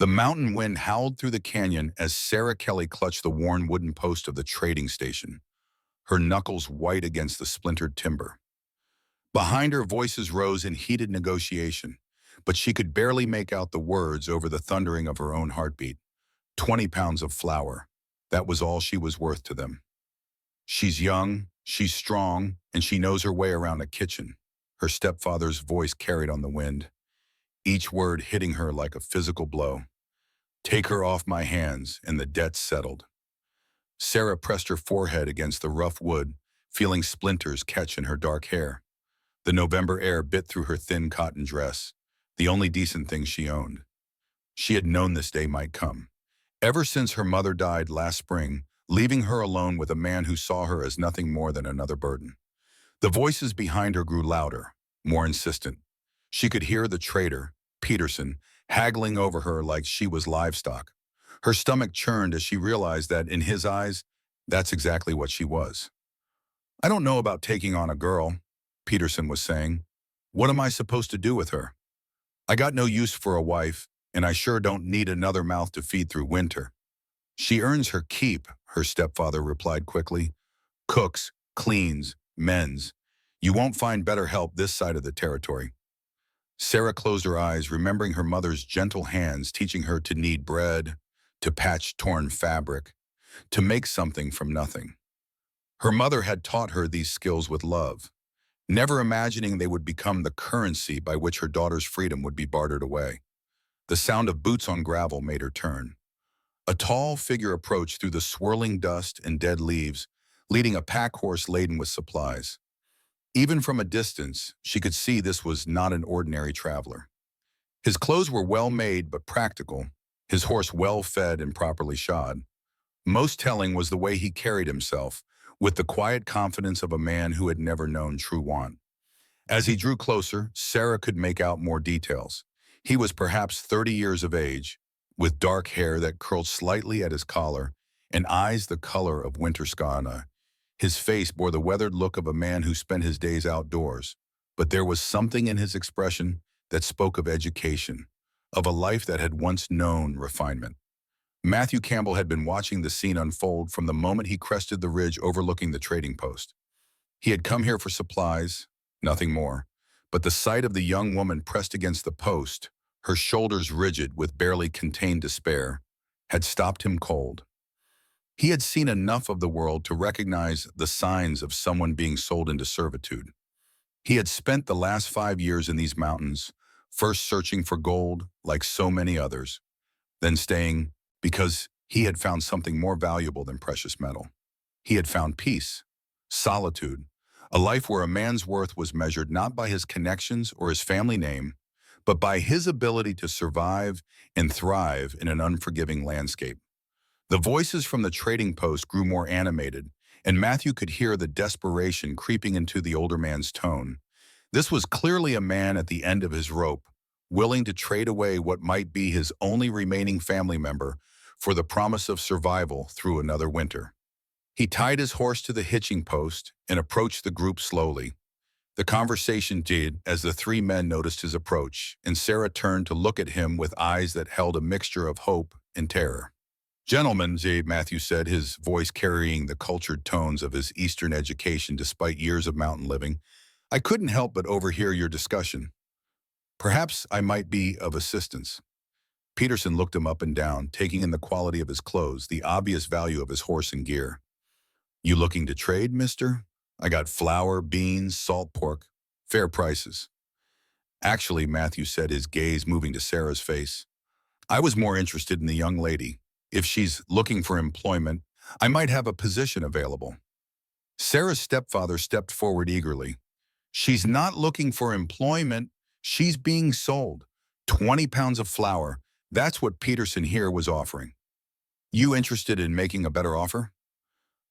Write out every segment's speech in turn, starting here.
The mountain wind howled through the canyon as Sarah Kelly clutched the worn wooden post of the trading station, her knuckles white against the splintered timber. Behind her, voices rose in heated negotiation, but she could barely make out the words over the thundering of her own heartbeat. 20 pounds of flour. That was all she was worth to them. She's young, she's strong, and she knows her way around a kitchen. Her stepfather's voice carried on the wind, each word hitting her like a physical blow. Take her off my hands, and the debt's settled. Sarah pressed her forehead against the rough wood, feeling splinters catch in her dark hair. The November air bit through her thin cotton dress, the only decent thing she owned. She had known this day might come. Ever since her mother died last spring, leaving her alone with a man who saw her as nothing more than another burden. The voices behind her grew louder, more insistent. She could hear the trader, Peterson, haggling over her like she was livestock. Her stomach churned as she realized that, in his eyes, that's exactly what she was. I don't know about taking on a girl, Peterson was saying. What am I supposed to do with her? I got no use for a wife, and I sure don't need another mouth to feed through winter. She earns her keep, her stepfather replied quickly. Cooks, cleans, mends. You won't find better help this side of the territory. Sarah closed her eyes, remembering her mother's gentle hands teaching her to knead bread, to patch torn fabric, to make something from nothing. Her mother had taught her these skills with love, never imagining they would become the currency by which her daughter's freedom would be bartered away. The sound of boots on gravel made her turn. A tall figure approached through the swirling dust and dead leaves, leading a pack horse laden with supplies. Even from a distance, she could see this was not an ordinary traveler. His clothes were well made but practical, his horse well fed and properly shod. Most telling was the way he carried himself, with the quiet confidence of a man who had never known true want. As he drew closer, Sarah could make out more details. He was perhaps 30 years of age, with dark hair that curled slightly at his collar and eyes the color of winter skana. His face bore the weathered look of a man who spent his days outdoors, but there was something in his expression that spoke of education, of a life that had once known refinement. Matthew Campbell had been watching the scene unfold from the moment he crested the ridge overlooking the trading post. He had come here for supplies, nothing more, but the sight of the young woman pressed against the post, her shoulders rigid with barely contained despair, had stopped him cold. He had seen enough of the world to recognize the signs of someone being sold into servitude. He had spent the last 5 years in these mountains, first searching for gold, like so many others, then staying because he had found something more valuable than precious metal. He had found peace, solitude, a life where a man's worth was measured not by his connections or his family name, but by his ability to survive and thrive in an unforgiving landscape. The voices from the trading post grew more animated, and Matthew could hear the desperation creeping into the older man's tone. This was clearly a man at the end of his rope, willing to trade away what might be his only remaining family member for the promise of survival through another winter. He tied his horse to the hitching post and approached the group slowly. The conversation did as the three men noticed his approach, and Sarah turned to look at him with eyes that held a mixture of hope and terror. Gentlemen, Matthew said, his voice carrying the cultured tones of his Eastern education despite years of mountain living, I couldn't help but overhear your discussion. Perhaps I might be of assistance. Peterson looked him up and down, taking in the quality of his clothes, the obvious value of his horse and gear. You looking to trade, mister? I got flour, beans, salt pork, fair prices. Actually, Matthew said, his gaze moving to Sarah's face, I was more interested in the young lady. If she's looking for employment, I might have a position available. Sarah's stepfather stepped forward eagerly. She's not looking for employment. She's being sold. 20 pounds of flour. That's what Peterson here was offering. You interested in making a better offer?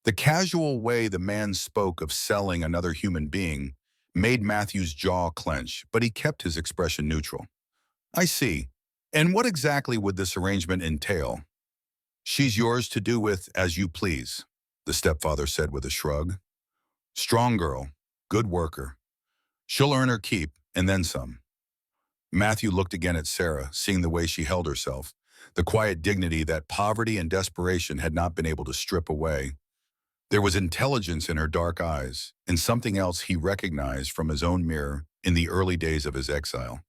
The casual way the man spoke of selling another human being made Matthew's jaw clench, but he kept his expression neutral. I see. And what exactly would this arrangement entail? She's yours to do with as you please, the stepfather said with a shrug. Strong girl, good worker. She'll earn her keep, and then some. Matthew looked again at Sarah, seeing the way she held herself, the quiet dignity that poverty and desperation had not been able to strip away. There was intelligence in her dark eyes, and something else he recognized from his own mirror in the early days of his exile.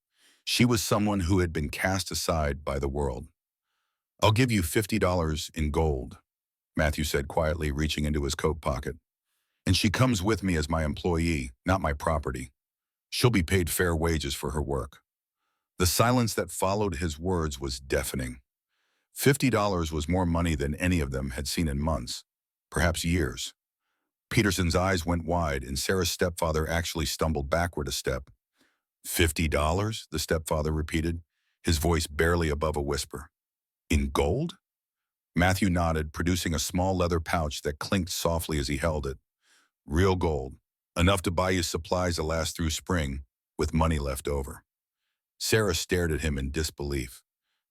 She was someone who had been cast aside by the world. "I'll give you $50 in gold," Matthew said quietly, reaching into his coat pocket. "And she comes with me as my employee, not my property. She'll be paid fair wages for her work." The silence that followed his words was deafening. $50 was more money than any of them had seen in months, perhaps years. Peterson's eyes went wide, and Sarah's stepfather actually stumbled backward a step. $50? The stepfather repeated, his voice barely above a whisper. "In gold?" Matthew nodded, producing a small leather pouch that clinked softly as he held it. "Real gold, enough to buy you supplies to last through spring, with money left over." Sarah stared at him in disbelief.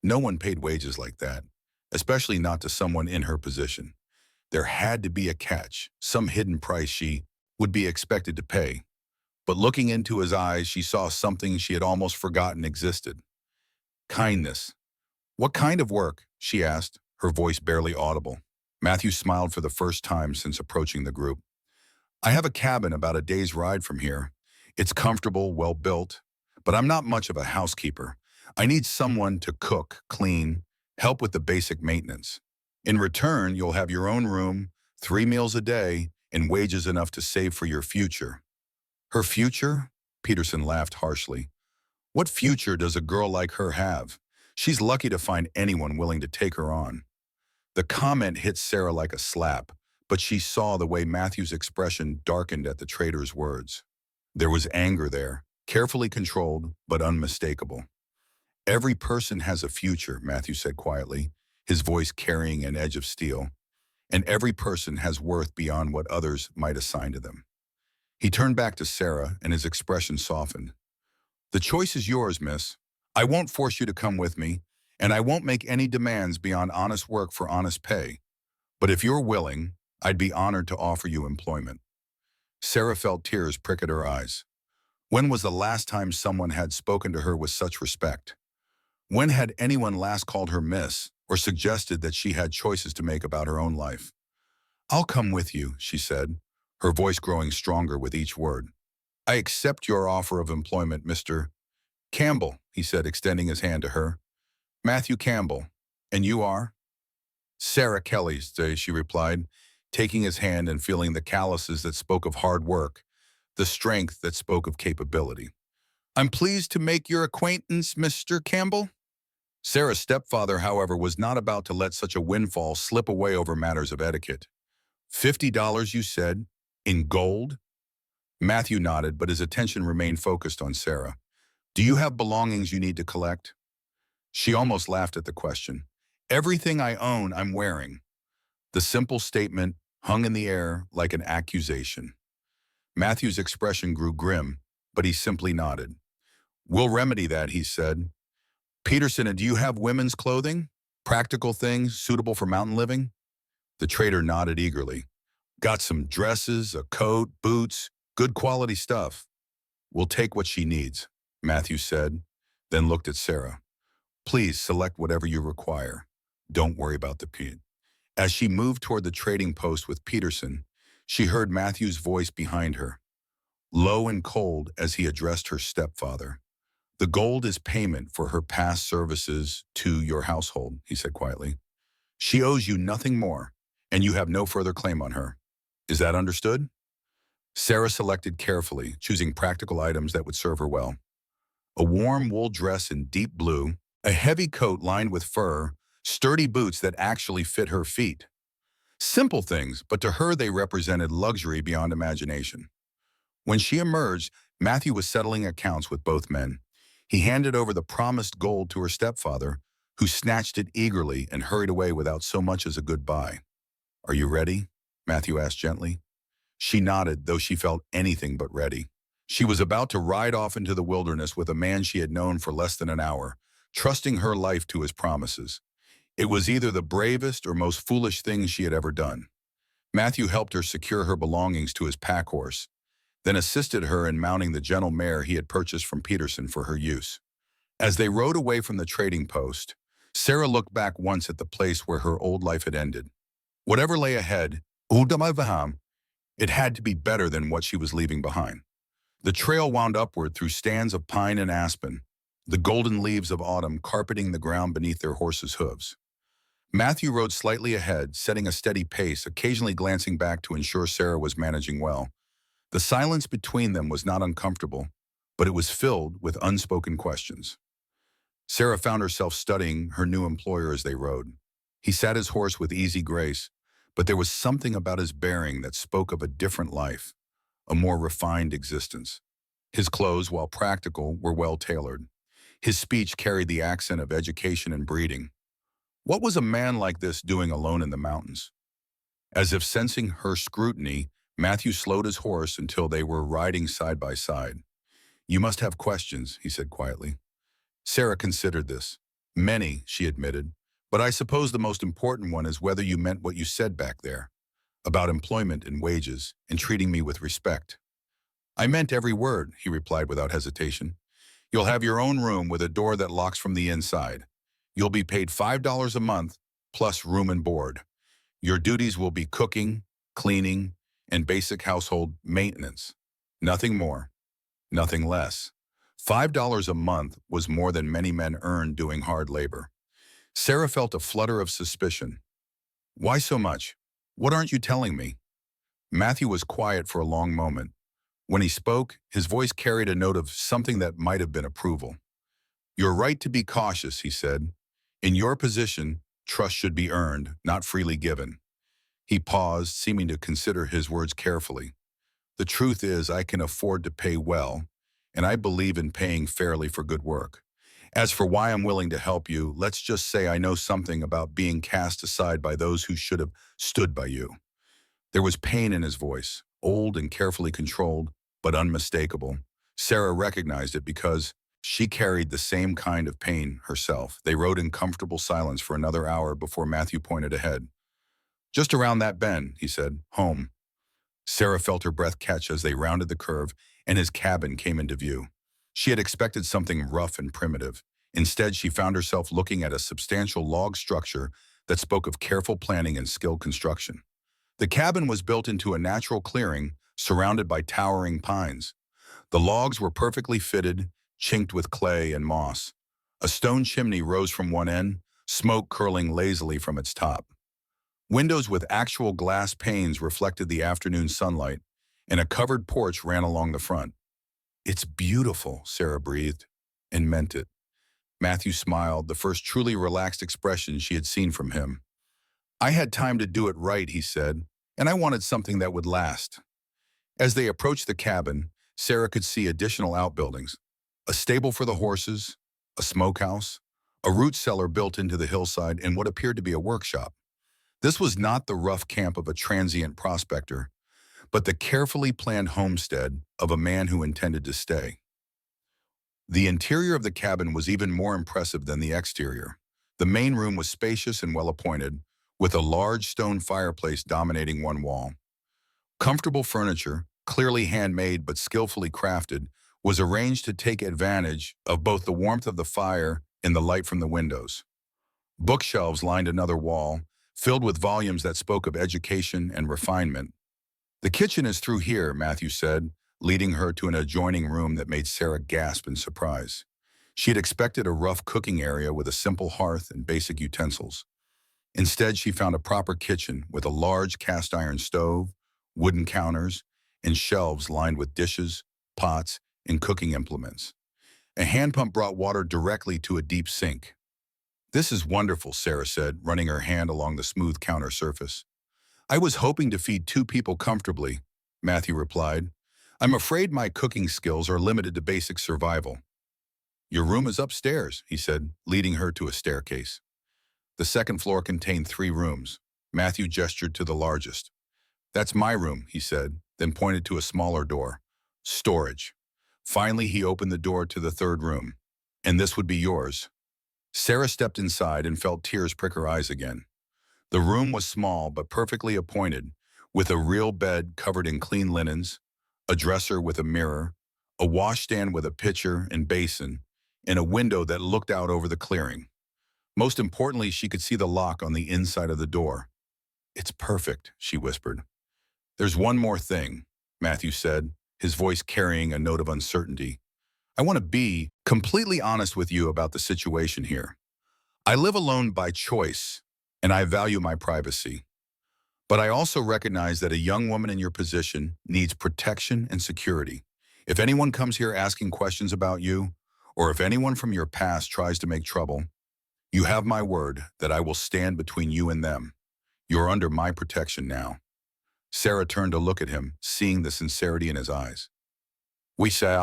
No one paid wages like that, especially not to someone in her position. There had to be a catch, some hidden price she would be expected to pay. But looking into his eyes, she saw something she had almost forgotten existed. Kindness. "What kind of work?" she asked, her voice barely audible. Matthew smiled for the first time since approaching the group. "I have a cabin about a day's ride from here. It's comfortable, well-built, but I'm not much of a housekeeper. I need someone to cook, clean, help with the basic maintenance. In return, you'll have your own room, 3 meals a day, and wages enough to save for your future." "Her future?" Peterson laughed harshly. "What future does a girl like her have? She's lucky to find anyone willing to take her on." The comment hit Sarah like a slap, but she saw the way Matthew's expression darkened at the trader's words. There was anger there, carefully controlled, but unmistakable. "Every person has a future," Matthew said quietly, his voice carrying an edge of steel. "And every person has worth beyond what others might assign to them." He turned back to Sarah, and his expression softened. "The choice is yours, miss. I won't force you to come with me, and I won't make any demands beyond honest work for honest pay. But if you're willing, I'd be honored to offer you employment." Sarah felt tears prick at her eyes. When was the last time someone had spoken to her with such respect? When had anyone last called her miss or suggested that she had choices to make about her own life? "I'll come with you," she said, her voice growing stronger with each word. "I accept your offer of employment, Mr. Campbell," he said, extending his hand to her. "Matthew Campbell. And you are?" "Sarah Kelly," she replied, taking his hand and feeling the calluses that spoke of hard work, the strength that spoke of capability. "I'm pleased to make your acquaintance, Mr. Campbell." Sarah's stepfather, however, was not about to let such a windfall slip away over matters of etiquette. $50, you said? In gold?" Matthew nodded, but his attention remained focused on Sarah. "Do you have belongings you need to collect?" She almost laughed at the question. "Everything I own, I'm wearing." The simple statement hung in the air like an accusation. Matthew's expression grew grim, but he simply nodded. "We'll remedy that," he said. "Peterson, and do you have women's clothing? Practical things suitable for mountain living?" The trader nodded eagerly. "Got some dresses, a coat, boots, good quality stuff." "We'll take what she needs," Matthew said, then looked at Sarah. "Please select whatever you require. Don't worry about the pin." As she moved toward the trading post with Peterson, she heard Matthew's voice behind her, low and cold as he addressed her stepfather. "The gold is payment for her past services to your household," he said quietly. "She owes you nothing more, and you have no further claim on her. Is that understood?" Sarah selected carefully, choosing practical items that would serve her well. A warm wool dress in deep blue, a heavy coat lined with fur, sturdy boots that actually fit her feet. Simple things, but to her they represented luxury beyond imagination. When she emerged, Matthew was settling accounts with both men. He handed over the promised gold to her stepfather, who snatched it eagerly and hurried away without so much as a goodbye. "Are you ready?" Matthew asked gently. She nodded, though she felt anything but ready. She was about to ride off into the wilderness with a man she had known for less than an hour, trusting her life to his promises. It was either the bravest or most foolish thing she had ever done. Matthew helped her secure her belongings to his pack horse, then assisted her in mounting the gentle mare he had purchased from Peterson for her use. As they rode away from the trading post, Sarah looked back once at the place where her old life had ended. Whatever lay ahead, Udamavaham, it had to be better than what she was leaving behind. The trail wound upward through stands of pine and aspen, the golden leaves of autumn carpeting the ground beneath their horses' hooves. Matthew rode slightly ahead, setting a steady pace, occasionally glancing back to ensure Sarah was managing well. The silence between them was not uncomfortable, but it was filled with unspoken questions. Sarah found herself studying her new employer as they rode. He sat his horse with easy grace, but there was something about his bearing that spoke of a different life, a more refined existence. His clothes, while practical, were well tailored. His speech carried the accent of education and breeding. What was a man like this doing alone in the mountains? As if sensing her scrutiny, Matthew slowed his horse until they were riding side by side. "You must have questions," he said quietly. Sarah considered this. "Many," she admitted, "but I suppose the most important one is whether you meant what you said back there, about employment and wages, and treating me with respect." "I meant every word," he replied without hesitation. "You'll have your own room with a door that locks from the inside. You'll be paid $5 a month, plus room and board. Your duties will be cooking, cleaning, and basic household maintenance. Nothing more, nothing less." $5 a month was more than many men earned doing hard labor. Sarah felt a flutter of suspicion. "Why so much? What aren't you telling me?" Matthew was quiet for a long moment. When he spoke, his voice carried a note of something that might have been approval. "You're right to be cautious," he said. "In your position, trust should be earned, not freely given." He paused, seeming to consider his words carefully. "The truth is, I can afford to pay well, and I believe in paying fairly for good work. As for why I'm willing to help you, let's just say I know something about being cast aside by those who should have stood by you." There was pain in his voice, old and carefully controlled, but unmistakable. Sarah recognized it because she carried the same kind of pain herself. They rode in comfortable silence for another hour before Matthew pointed ahead. "Just around that bend," he said. "Home." Sarah felt her breath catch as they rounded the curve and his cabin came into view. She had expected something rough and primitive. Instead, she found herself looking at a substantial log structure that spoke of careful planning and skilled construction. The cabin was built into a natural clearing surrounded by towering pines. The logs were perfectly fitted, chinked with clay and moss. A stone chimney rose from one end, smoke curling lazily from its top. Windows with actual glass panes reflected the afternoon sunlight, and a covered porch ran along the front. "It's beautiful," Sarah breathed, and meant it. Matthew smiled, the first truly relaxed expression she had seen from him. "I had time to do it right," he said, "and I wanted something that would last." As they approached the cabin, Sarah could see additional outbuildings: a stable for the horses, a smokehouse, a root cellar built into the hillside, and what appeared to be a workshop. This was not the rough camp of a transient prospector, but the carefully planned homestead of a man who intended to stay. The interior of the cabin was even more impressive than the exterior. The main room was spacious and well-appointed, with a large stone fireplace dominating one wall. Comfortable furniture, clearly handmade but skillfully crafted, was arranged to take advantage of both the warmth of the fire and the light from the windows. Bookshelves lined another wall, filled with volumes that spoke of education and refinement. "The kitchen is through here," Matthew said, leading her to an adjoining room that made Sarah gasp in surprise. She had expected a rough cooking area with a simple hearth and basic utensils. Instead, she found a proper kitchen with a large cast-iron stove, wooden counters, and shelves lined with dishes, pots, and cooking implements. A hand pump brought water directly to a deep sink. "This is wonderful," Sarah said, running her hand along the smooth counter surface. "I was hoping to feed 2 people comfortably," Matthew replied. "I'm afraid my cooking skills are limited to basic survival." "Your room is upstairs," he said, leading her to a staircase. The second floor contained 3 rooms. Matthew gestured to the largest. "That's my room," he said, then pointed to a smaller door. "Storage." Finally, he opened the door to the third room. "And this would be yours." Sarah stepped inside and felt tears prick her eyes again. The room was small but perfectly appointed, with a real bed covered in clean linens, a dresser with a mirror, a washstand with a pitcher and basin, and a window that looked out over the clearing. Most importantly, she could see the lock on the inside of the door. "It's perfect," she whispered. "There's one more thing," Matthew said, his voice carrying a note of uncertainty. "I want to be completely honest with you about the situation here. I live alone by choice, and I value my privacy. But I also recognize that a young woman in your position needs protection and security. If anyone comes here asking questions about you, or if anyone from your past tries to make trouble, you have my word that I will stand between you and them. You're under my protection now." Sarah turned to look at him, seeing the sincerity in his eyes. "We say,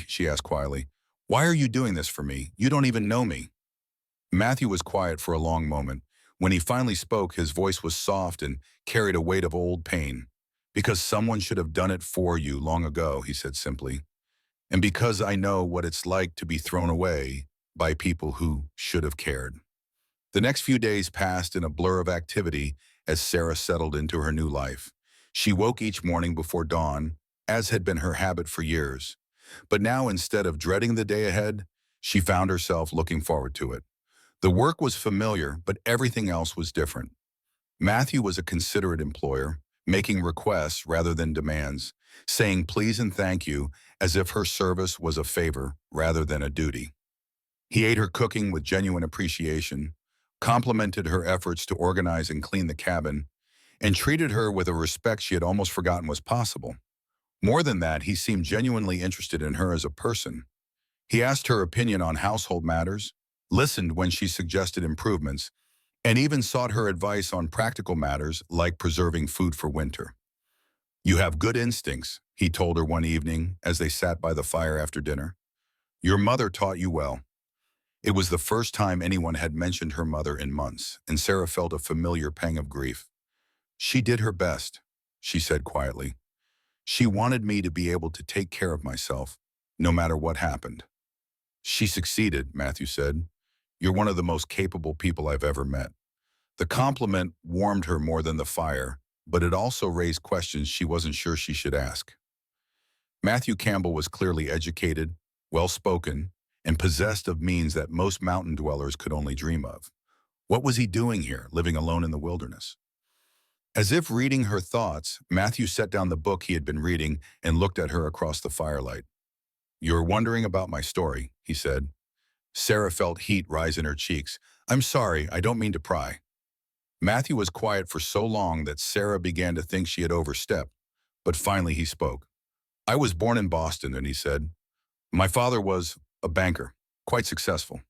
she asked quietly. "Why are you doing this for me? You don't even know me." Matthew was quiet for a long moment. When he finally spoke, his voice was soft and carried a weight of old pain. "Because someone should have done it for you long ago," he said simply. "And because I know what it's like to be thrown away by people who should have cared." The next few days passed in a blur of activity as Sarah settled into her new life. She woke each morning before dawn, as had been her habit for years. But now, instead of dreading the day ahead, she found herself looking forward to it. The work was familiar, but everything else was different. Matthew was a considerate employer, making requests rather than demands, saying please and thank you as if her service was a favor rather than a duty. He ate her cooking with genuine appreciation, complimented her efforts to organize and clean the cabin, and treated her with a respect she had almost forgotten was possible. More than that, he seemed genuinely interested in her as a person. He asked her opinion on household matters, listened when she suggested improvements, and even sought her advice on practical matters like preserving food for winter. "You have good instincts," he told her one evening as they sat by the fire after dinner. "Your mother taught you well." It was the first time anyone had mentioned her mother in months, and Sarah felt a familiar pang of grief. "She did her best," she said quietly. "She wanted me to be able to take care of myself, no matter what happened." "She succeeded," Matthew said. "You're one of the most capable people I've ever met." The compliment warmed her more than the fire, but it also raised questions she wasn't sure she should ask. Matthew Campbell was clearly educated, well-spoken, and possessed of means that most mountain dwellers could only dream of. What was he doing here, living alone in the wilderness? As if reading her thoughts, Matthew set down the book he had been reading and looked at her across the firelight. "You're wondering about my story," he said. Sarah felt heat rise in her cheeks. "I'm sorry, I don't mean to pry." Matthew was quiet for so long that Sarah began to think she had overstepped, but finally he spoke. "I was born in Boston," and he said. "My father was a banker, quite successful.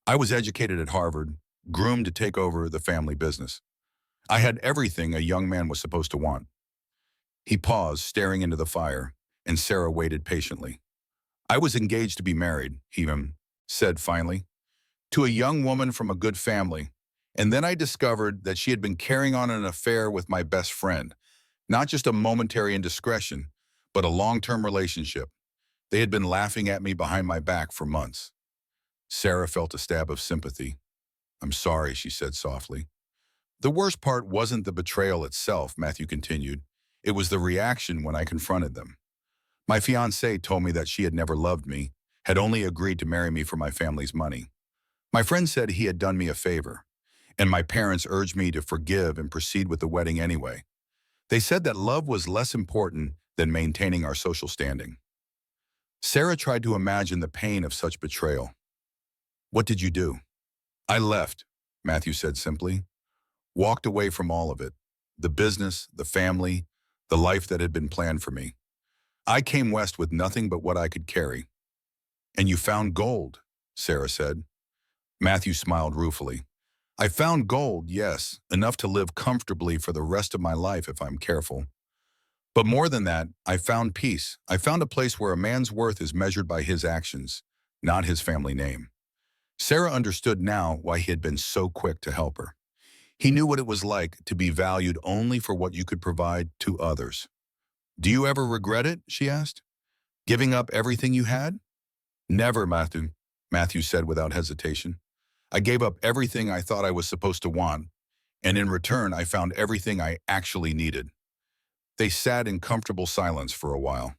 I was educated at Harvard, groomed to take over the family business. I had everything a young man was supposed to want." He paused, staring into the fire, and Sarah waited patiently. "I was engaged to be married," he said finally, "to a young woman from a good family, and then I discovered that she had been carrying on an affair with my best friend, not just a momentary indiscretion, but a long-term relationship. They had been laughing at me behind my back for months." Sarah felt a stab of sympathy. "I'm sorry," she said softly. "The worst part wasn't the betrayal itself," Matthew continued. "It was the reaction when I confronted them. My fiancée told me that she had never loved me, had only agreed to marry me for my family's money. My friend said he had done me a favor, and my parents urged me to forgive and proceed with the wedding anyway. They said that love was less important than maintaining our social standing." Sarah tried to imagine the pain of such betrayal. "What did you do?" "I left," Matthew said simply. "Walked away from all of it. The business, the family, the life that had been planned for me. I came west with nothing but what I could carry." "And you found gold," Sarah said. Matthew smiled ruefully. "I found gold, yes, enough to live comfortably for the rest of my life if I'm careful. But more than that, I found peace. I found a place where a man's worth is measured by his actions, not his family name." Sarah understood now why he had been so quick to help her. He knew what it was like to be valued only for what you could provide to others. "Do you ever regret it?" she asked. "Giving up everything you had?" "Never, Matthew said without hesitation. "I gave up everything I thought I was supposed to want, and in return I found everything I actually needed." They sat in comfortable silence for a while.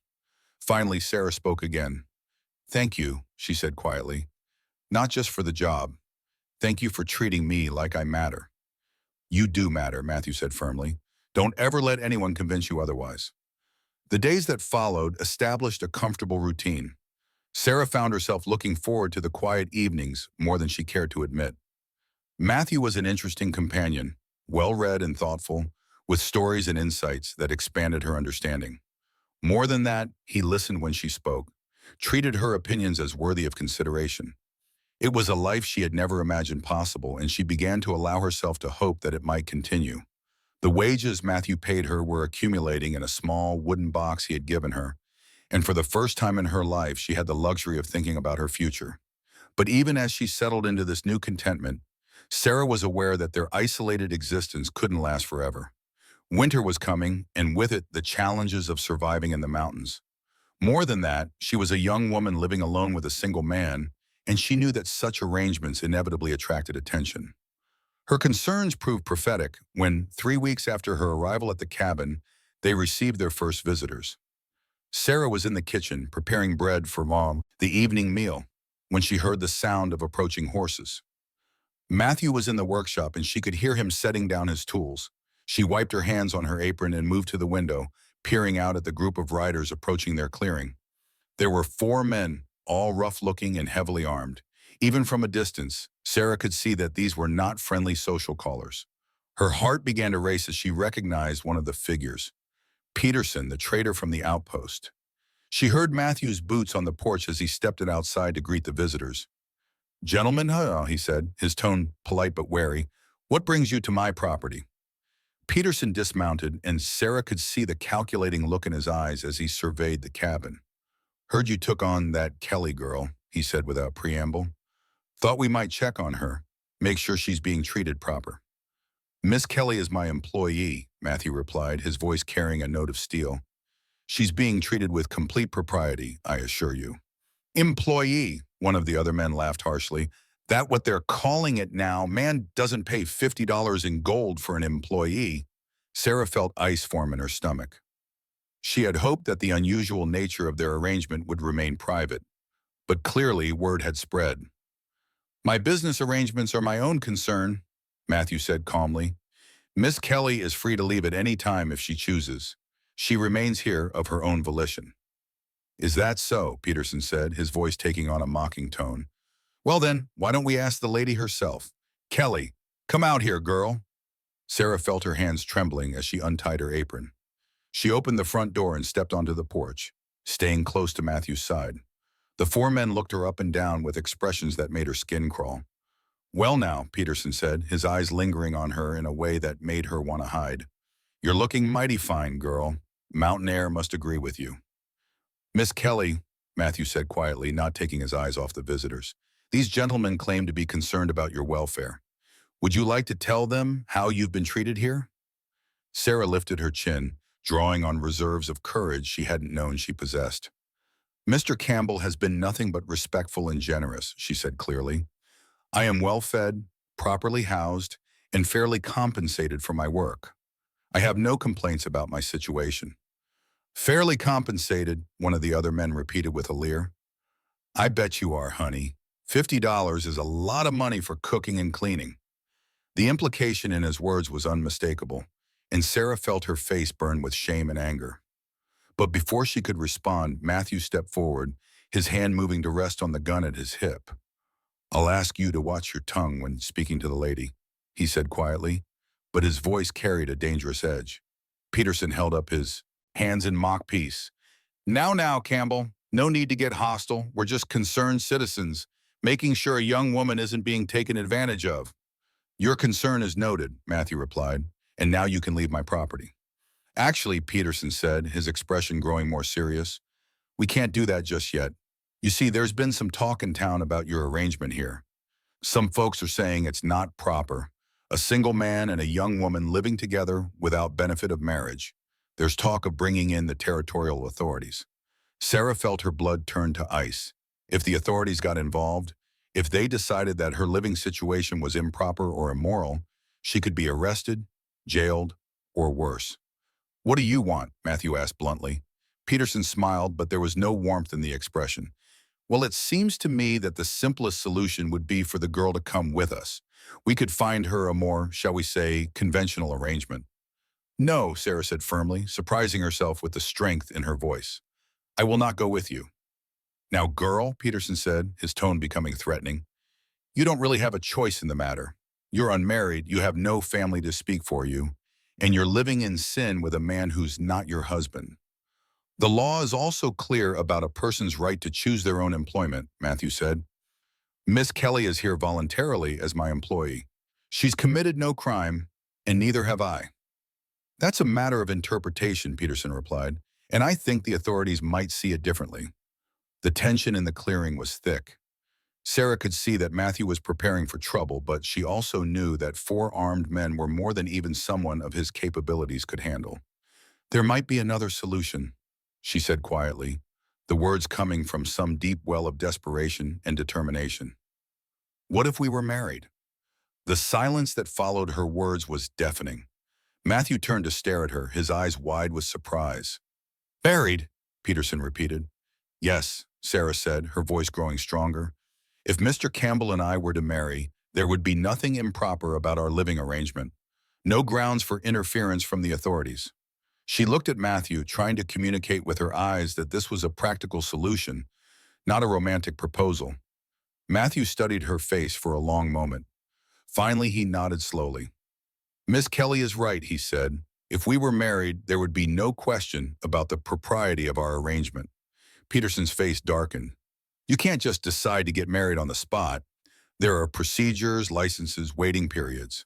Finally, Sarah spoke again. "Thank you," she said quietly. Not just for the job. Thank you for treating me like I matter. You do matter, Matthew said firmly. Don't ever let anyone convince you otherwise. The days that followed established a comfortable routine. Sarah found herself looking forward to the quiet evenings more than she cared to admit. Matthew was an interesting companion, well-read and thoughtful, with stories and insights that expanded her understanding. More than that, he listened when she spoke, treated her opinions as worthy of consideration. It was a life she had never imagined possible, and she began to allow herself to hope that it might continue. The wages Matthew paid her were accumulating in a small wooden box he had given her, and for the first time in her life, she had the luxury of thinking about her future. But even as she settled into this new contentment, Sarah was aware that their isolated existence couldn't last forever. Winter was coming, and with it, the challenges of surviving in the mountains. More than that, she was a young woman living alone with a single man, and she knew that such arrangements inevitably attracted attention. Her concerns proved prophetic when, 3 weeks after her arrival at the cabin, they received their first visitors. Sarah was in the kitchen preparing bread for Mom, the evening meal, when she heard the sound of approaching horses. Matthew was in the workshop and she could hear him setting down his tools. She wiped her hands on her apron and moved to the window, peering out at the group of riders approaching their clearing. There were 4 men, all rough-looking and heavily armed. Even from a distance, Sarah could see that these were not friendly social callers. Her heart began to race as she recognized one of the figures, Peterson, the trader from the outpost. She heard Matthew's boots on the porch as he stepped outside to greet the visitors. "Gentlemen," he said, his tone polite but wary, "what brings you to my property?" Peterson dismounted, and Sarah could see the calculating look in his eyes as he surveyed the cabin. "Heard you took on that Kelly girl," he said without preamble. "Thought we might check on her, make sure she's being treated proper." "Miss Kelly is my employee," Matthew replied, his voice carrying a note of steel. "She's being treated with complete propriety, I assure you." "Employee," one of the other men laughed harshly. "That what they're calling it now? Man doesn't pay $50 in gold for an employee." Sarah felt ice form in her stomach. She had hoped that the unusual nature of their arrangement would remain private, but clearly word had spread. "My business arrangements are my own concern," Matthew said calmly. "Miss Kelly is free to leave at any time if she chooses. She remains here of her own volition." "Is that so?" Peterson said, his voice taking on a mocking tone. "Well then, why don't we ask the lady herself? Kelly, come out here, girl." Sarah felt her hands trembling as she untied her apron. She opened the front door and stepped onto the porch, staying close to Matthew's side. The 4 men looked her up and down with expressions that made her skin crawl. "Well now," Peterson said, his eyes lingering on her in a way that made her want to hide. "You're looking mighty fine, girl. Mountain air must agree with you." "Miss Kelly," Matthew said quietly, not taking his eyes off the visitors, "these gentlemen claim to be concerned about your welfare. Would you like to tell them how you've been treated here?" Sarah lifted her chin, drawing on reserves of courage she hadn't known she possessed. "Mr. Campbell has been nothing but respectful and generous," she said clearly. "I am well-fed, properly housed, and fairly compensated for my work. I have no complaints about my situation." "Fairly compensated," one of the other men repeated with a leer. "I bet you are, honey. $50 is a lot of money for cooking and cleaning." The implication in his words was unmistakable, and Sarah felt her face burn with shame and anger. But before she could respond, Matthew stepped forward, his hand moving to rest on the gun at his hip. "I'll ask you to watch your tongue when speaking to the lady," he said quietly, but his voice carried a dangerous edge. Peterson held up his hands in mock peace. Now, Campbell, no need to get hostile. We're just concerned citizens, making sure a young woman isn't being taken advantage of." "Your concern is noted," Matthew replied, "and now you can leave my property." "Actually," Peterson said, his expression growing more serious, "we can't do that just yet. You see, there's been some talk in town about your arrangement here. Some folks are saying it's not proper. A single man and a young woman living together without benefit of marriage. There's talk of bringing in the territorial authorities." Sarah felt her blood turn to ice. If the authorities got involved, if they decided that her living situation was improper or immoral, she could be arrested, jailed, or worse. "What do you want?" Matthew asked bluntly. Peterson smiled, but there was no warmth in the expression. Well, it seems to me that the simplest solution would be for the girl to come with us. We could find her a more, shall we say, conventional arrangement. No, Sarah said firmly, surprising herself with the strength in her voice. I will not go with you. Now, girl, Peterson said, his tone becoming threatening, you don't really have a choice in the matter. You're unmarried, you have no family to speak for you, and you're living in sin with a man who's not your husband. The law is also clear about a person's right to choose their own employment, Matthew said. Miss Kelly is here voluntarily as my employee. She's committed no crime, and neither have I. That's a matter of interpretation, Peterson replied, and I think the authorities might see it differently. The tension in the clearing was thick. Sarah could see that Matthew was preparing for trouble, but she also knew that 4 armed men were more than even someone of his capabilities could handle. There might be another solution, she said quietly, the words coming from some deep well of desperation and determination. What if we were married? The silence that followed her words was deafening. Matthew turned to stare at her, his eyes wide with surprise. Married? Peterson repeated. Yes, Sarah said, her voice growing stronger. If Mr. Campbell and I were to marry, there would be nothing improper about our living arrangement. No grounds for interference from the authorities. She looked at Matthew, trying to communicate with her eyes that this was a practical solution, not a romantic proposal. Matthew studied her face for a long moment. Finally, he nodded slowly. Miss Kelly is right, he said. If we were married, there would be no question about the propriety of our arrangement. Peterson's face darkened. You can't just decide to get married on the spot. There are procedures, licenses, waiting periods.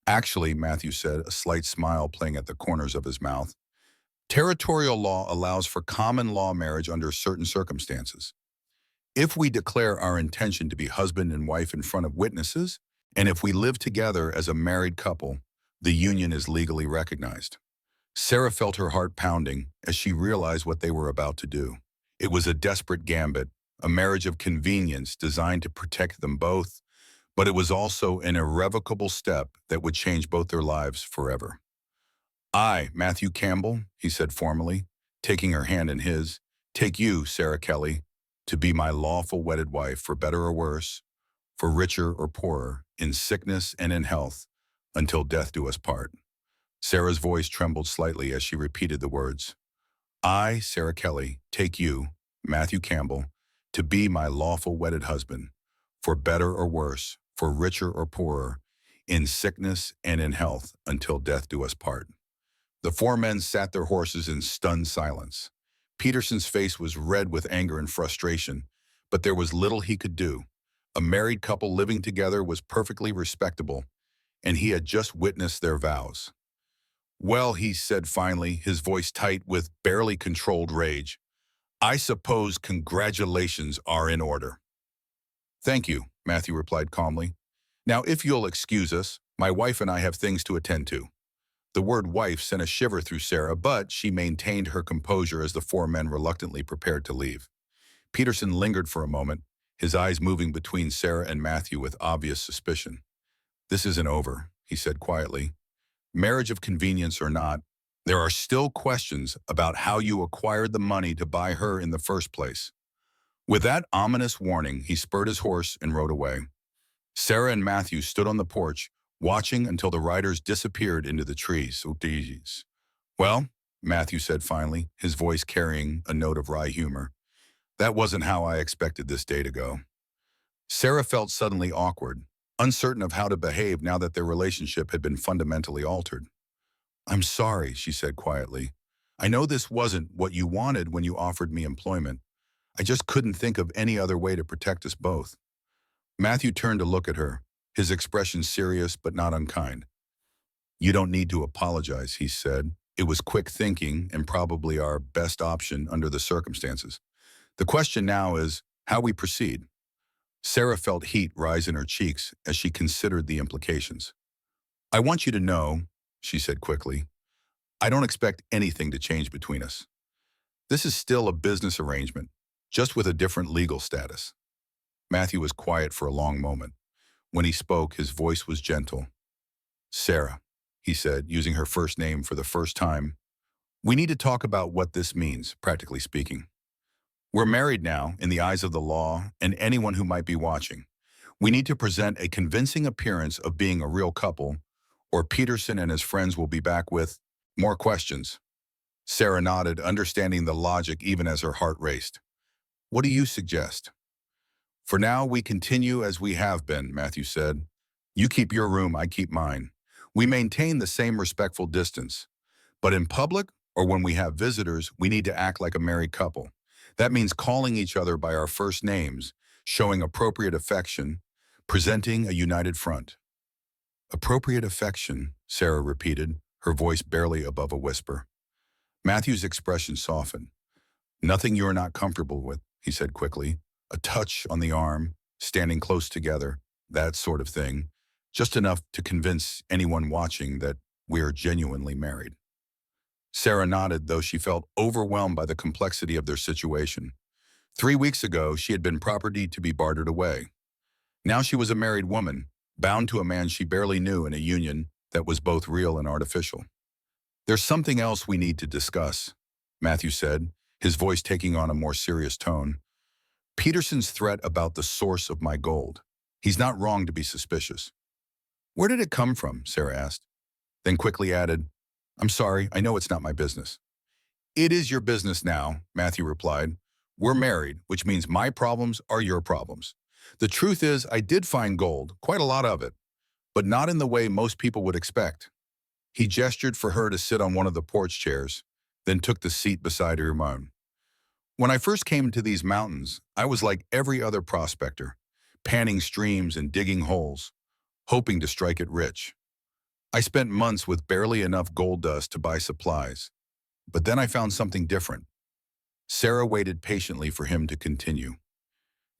Actually, Matthew said, a slight smile playing at the corners of his mouth, territorial law allows for common law marriage under certain circumstances. If we declare our intention to be husband and wife in front of witnesses, and if we live together as a married couple, the union is legally recognized. Sarah felt her heart pounding as she realized what they were about to do. It was a desperate gambit, a marriage of convenience designed to protect them both, but it was also an irrevocable step that would change both their lives forever. I, Matthew Campbell, he said formally, taking her hand in his, take you, Sarah Kelly, to be my lawful wedded wife for better or worse, for richer or poorer, in sickness and in health, until death do us part. Sarah's voice trembled slightly as she repeated the words. I, Sarah Kelly, take you, Matthew Campbell, to be my lawful wedded husband, for better or worse, for richer or poorer, in sickness and in health, until death do us part. The 4 men sat their horses in stunned silence. Peterson's face was red with anger and frustration, but there was little he could do. A married couple living together was perfectly respectable, and he had just witnessed their vows. Well, he said finally, his voice tight with barely controlled rage, I suppose congratulations are in order. Thank you, Matthew replied calmly. Now, if you'll excuse us, my wife and I have things to attend to. The word wife sent a shiver through Sarah, but she maintained her composure as the 4 men reluctantly prepared to leave. Peterson lingered for a moment, his eyes moving between Sarah and Matthew with obvious suspicion. This isn't over, he said quietly. Marriage of convenience or not, there are still questions about how you acquired the money to buy her in the first place. With that ominous warning, he spurred his horse and rode away. Sarah and Matthew stood on the porch, watching until the riders disappeared into the trees. Well, Matthew said finally, his voice carrying a note of wry humor, that wasn't how I expected this day to go. Sarah felt suddenly awkward, uncertain of how to behave now that their relationship had been fundamentally altered. I'm sorry, she said quietly. I know this wasn't what you wanted when you offered me employment. I just couldn't think of any other way to protect us both. Matthew turned to look at her, his expression serious but not unkind. You don't need to apologize, he said. It was quick thinking and probably our best option under the circumstances. The question now is how we proceed. Sarah felt heat rise in her cheeks as she considered the implications. I want you to know, she said quickly, I don't expect anything to change between us. This is still a business arrangement, just with a different legal status. Matthew was quiet for a long moment. When he spoke, his voice was gentle. Sarah, he said, using her first name for the first time, we need to talk about what this means, practically speaking. We're married now in the eyes of the law and anyone who might be watching. We need to present a convincing appearance of being a real couple, or Peterson and his friends will be back with more questions. Sarah nodded, understanding the logic even as her heart raced. What do you suggest? For now, we continue as we have been, Matthew said. You keep your room, I keep mine. We maintain the same respectful distance. But in public, or when we have visitors, we need to act like a married couple. That means calling each other by our first names, showing appropriate affection, presenting a united front. Appropriate affection, Sarah repeated, her voice barely above a whisper. Matthew's expression softened. Nothing you're not comfortable with, he said quickly. A touch on the arm, standing close together, that sort of thing. Just enough to convince anyone watching that we are genuinely married. Sarah nodded, though she felt overwhelmed by the complexity of their situation. 3 weeks ago, she had been property to be bartered away. Now she was a married woman, bound to a man she barely knew in a union that was both real and artificial. There's something else we need to discuss, Matthew said, his voice taking on a more serious tone. Peterson's threat about the source of my gold. He's not wrong to be suspicious. Where did it come from? Sarah asked, then quickly added, I'm sorry, I know it's not my business. It is your business now, Matthew replied. We're married, which means my problems are your problems. The truth is, I did find gold, quite a lot of it, but not in the way most people would expect. He gestured for her to sit on one of the porch chairs, then took the seat beside her own. When I first came to these mountains, I was like every other prospector, panning streams and digging holes, hoping to strike it rich. I spent months with barely enough gold dust to buy supplies, but then I found something different. Sarah waited patiently for him to continue.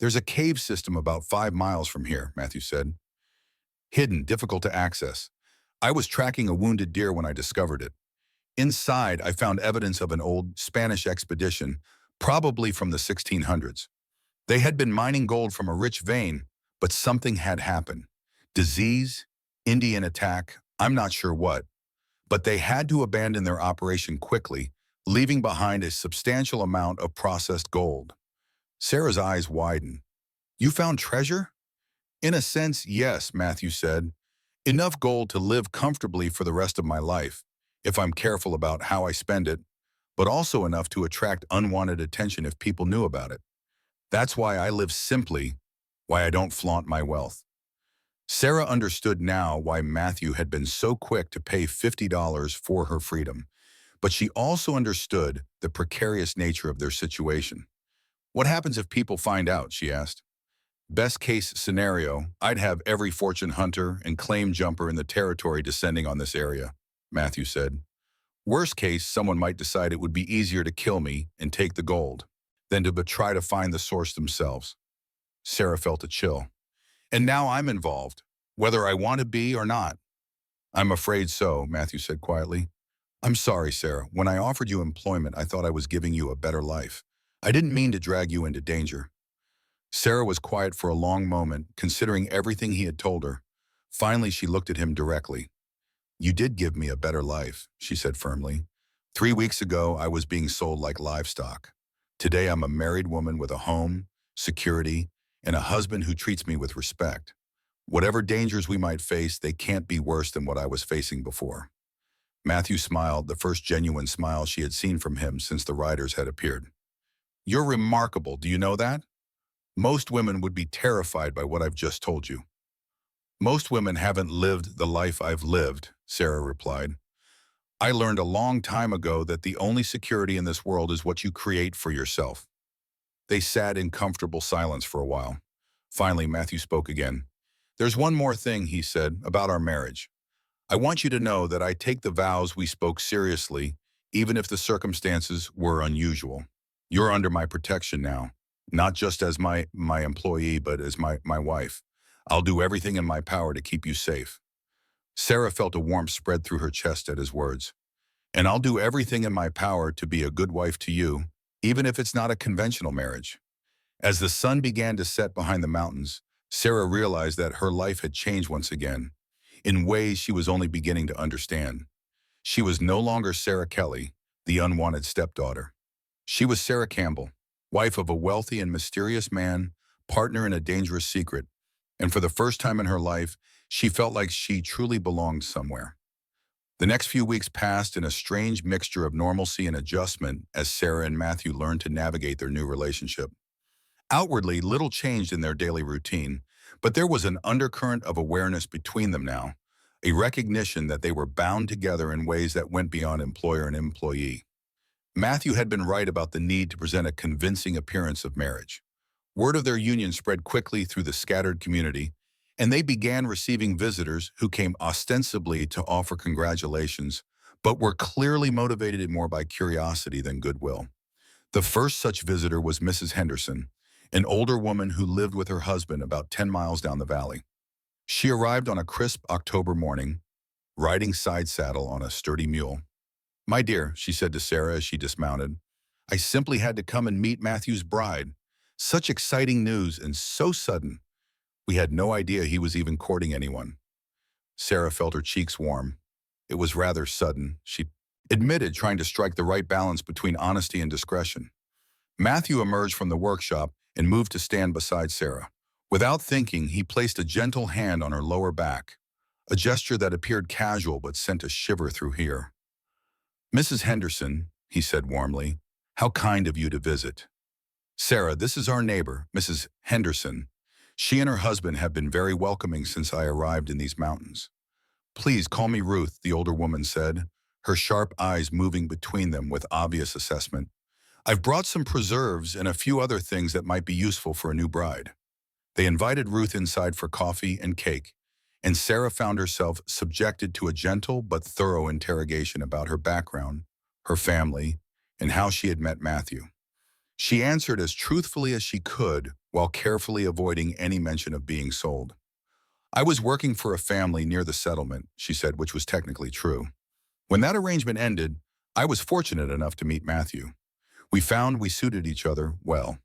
There's a cave system about 5 miles from here, Matthew said. Hidden, difficult to access. I was tracking a wounded deer when I discovered it. Inside, I found evidence of an old Spanish expedition, probably from the 1600s. They had been mining gold from a rich vein, but something had happened. Disease, Indian attack, I'm not sure what. But they had to abandon their operation quickly, leaving behind a substantial amount of processed gold. Sarah's eyes widened. You found treasure? In a sense, yes, Matthew said. Enough gold to live comfortably for the rest of my life, if I'm careful about how I spend it, but also enough to attract unwanted attention if people knew about it. That's why I live simply, why I don't flaunt my wealth. Sarah understood now why Matthew had been so quick to pay $50 for her freedom, but she also understood the precarious nature of their situation. What happens if people find out, she asked. Best case scenario, I'd have every fortune hunter and claim jumper in the territory descending on this area, Matthew said. Worst case, someone might decide it would be easier to kill me and take the gold than to try to find the source themselves. Sarah felt a chill. And now I'm involved, whether I want to be or not. I'm afraid so, Matthew said quietly. I'm sorry, Sarah. When I offered you employment, I thought I was giving you a better life. I didn't mean to drag you into danger. Sarah was quiet for a long moment, considering everything he had told her. Finally, she looked at him directly. You did give me a better life, she said firmly. 3 weeks ago, I was being sold like livestock. Today, I'm a married woman with a home, security, and a husband who treats me with respect. Whatever dangers we might face, they can't be worse than what I was facing before. Matthew smiled, the first genuine smile she had seen from him since the riders had appeared. You're remarkable, do you know that? Most women would be terrified by what I've just told you. Most women haven't lived the life I've lived, Sarah replied. I learned a long time ago that the only security in this world is what you create for yourself. They sat in comfortable silence for a while. Finally, Matthew spoke again. There's one more thing, he said, about our marriage. I want you to know that I take the vows we spoke seriously, even if the circumstances were unusual. You're under my protection now, not just as my employee, but as my wife. I'll do everything in my power to keep you safe. Sarah felt a warmth spread through her chest at his words. And I'll do everything in my power to be a good wife to you, even if it's not a conventional marriage. As the sun began to set behind the mountains, Sarah realized that her life had changed once again, in ways she was only beginning to understand. She was no longer Sarah Kelly, the unwanted stepdaughter. She was Sarah Campbell, wife of a wealthy and mysterious man, partner in a dangerous secret, and for the first time in her life, she felt like she truly belonged somewhere. The next few weeks passed in a strange mixture of normalcy and adjustment as Sarah and Matthew learned to navigate their new relationship. Outwardly, little changed in their daily routine, but there was an undercurrent of awareness between them now, a recognition that they were bound together in ways that went beyond employer and employee. Matthew had been right about the need to present a convincing appearance of marriage. Word of their union spread quickly through the scattered community, and they began receiving visitors who came ostensibly to offer congratulations, but were clearly motivated more by curiosity than goodwill. The first such visitor was Mrs. Henderson, an older woman who lived with her husband about 10 miles down the valley. She arrived on a crisp October morning, riding side saddle on a sturdy mule. "My dear," she said to Sarah as she dismounted, "I simply had to come and meet Matthew's bride. Such exciting news and so sudden. We had no idea he was even courting anyone." Sarah felt her cheeks warm. "It was rather sudden," she admitted, trying to strike the right balance between honesty and discretion. Matthew emerged from the workshop and moved to stand beside Sarah. Without thinking, he placed a gentle hand on her lower back, a gesture that appeared casual but sent a shiver through her. "Mrs. Henderson," he said warmly, "how kind of you to visit. Sarah, this is our neighbor, Mrs. Henderson. She and her husband have been very welcoming since I arrived in these mountains." "Please call me Ruth," the older woman said, her sharp eyes moving between them with obvious assessment. "I've brought some preserves and a few other things that might be useful for a new bride." They invited Ruth inside for coffee and cake, and Sarah found herself subjected to a gentle but thorough interrogation about her background, her family, and how she had met Matthew. She answered as truthfully as she could while carefully avoiding any mention of being sold. "I was working for a family near the settlement," she said, which was technically true. "When that arrangement ended, I was fortunate enough to meet Matthew. We found we suited each other well."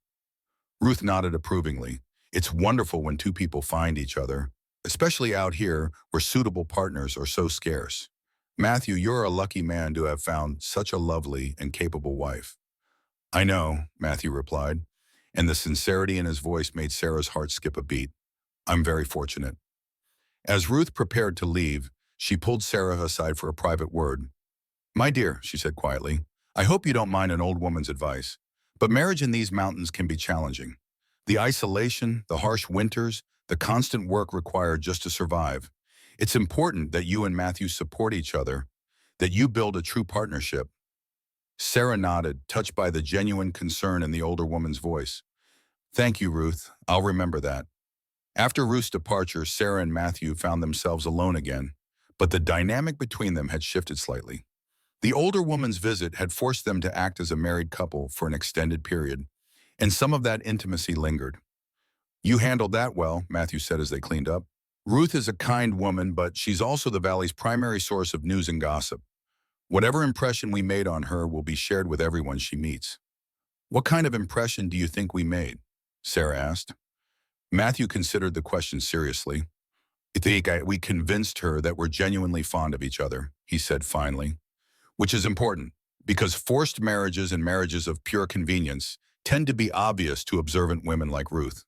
Ruth nodded approvingly. "It's wonderful when two people find each other, especially out here where suitable partners are so scarce. Matthew, you're a lucky man to have found such a lovely and capable wife." "I know," Matthew replied, and the sincerity in his voice made Sarah's heart skip a beat. "I'm very fortunate." As Ruth prepared to leave, she pulled Sarah aside for a private word. "My dear," she said quietly, "I hope you don't mind an old woman's advice, but marriage in these mountains can be challenging. The isolation, the harsh winters, the constant work required just to survive. It's important that you and Matthew support each other, that you build a true partnership." Sarah nodded, touched by the genuine concern in the older woman's voice. "Thank you, Ruth. I'll remember that." After Ruth's departure, Sarah and Matthew found themselves alone again, but the dynamic between them had shifted slightly. The older woman's visit had forced them to act as a married couple for an extended period, and some of that intimacy lingered. "You handled that well," Matthew said as they cleaned up. "Ruth is a kind woman, but she's also the valley's primary source of news and gossip. Whatever impression we made on her will be shared with everyone she meets." "What kind of impression do you think we made?" Sarah asked. Matthew considered the question seriously. "I think we convinced her that we're genuinely fond of each other," he said finally, "which is important, because forced marriages and marriages of pure convenience tend to be obvious to observant women like Ruth."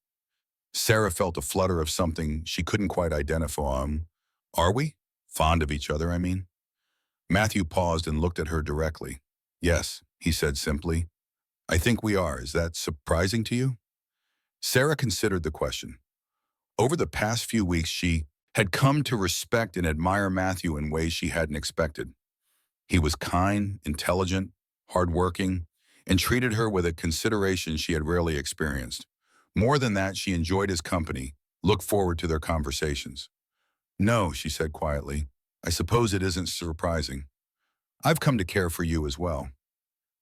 Sarah felt a flutter of something she couldn't quite identify. "Are we? Fond of each other, I mean?" Matthew paused and looked at her directly. "Yes," he said simply. "I think we are. Is that surprising to you?" Sarah considered the question. Over the past few weeks, she had come to respect and admire Matthew in ways she hadn't expected. He was kind, intelligent, hardworking, and treated her with a consideration she had rarely experienced. More than that, she enjoyed his company, looked forward to their conversations. "No," she said quietly, "I suppose it isn't surprising. I've come to care for you as well."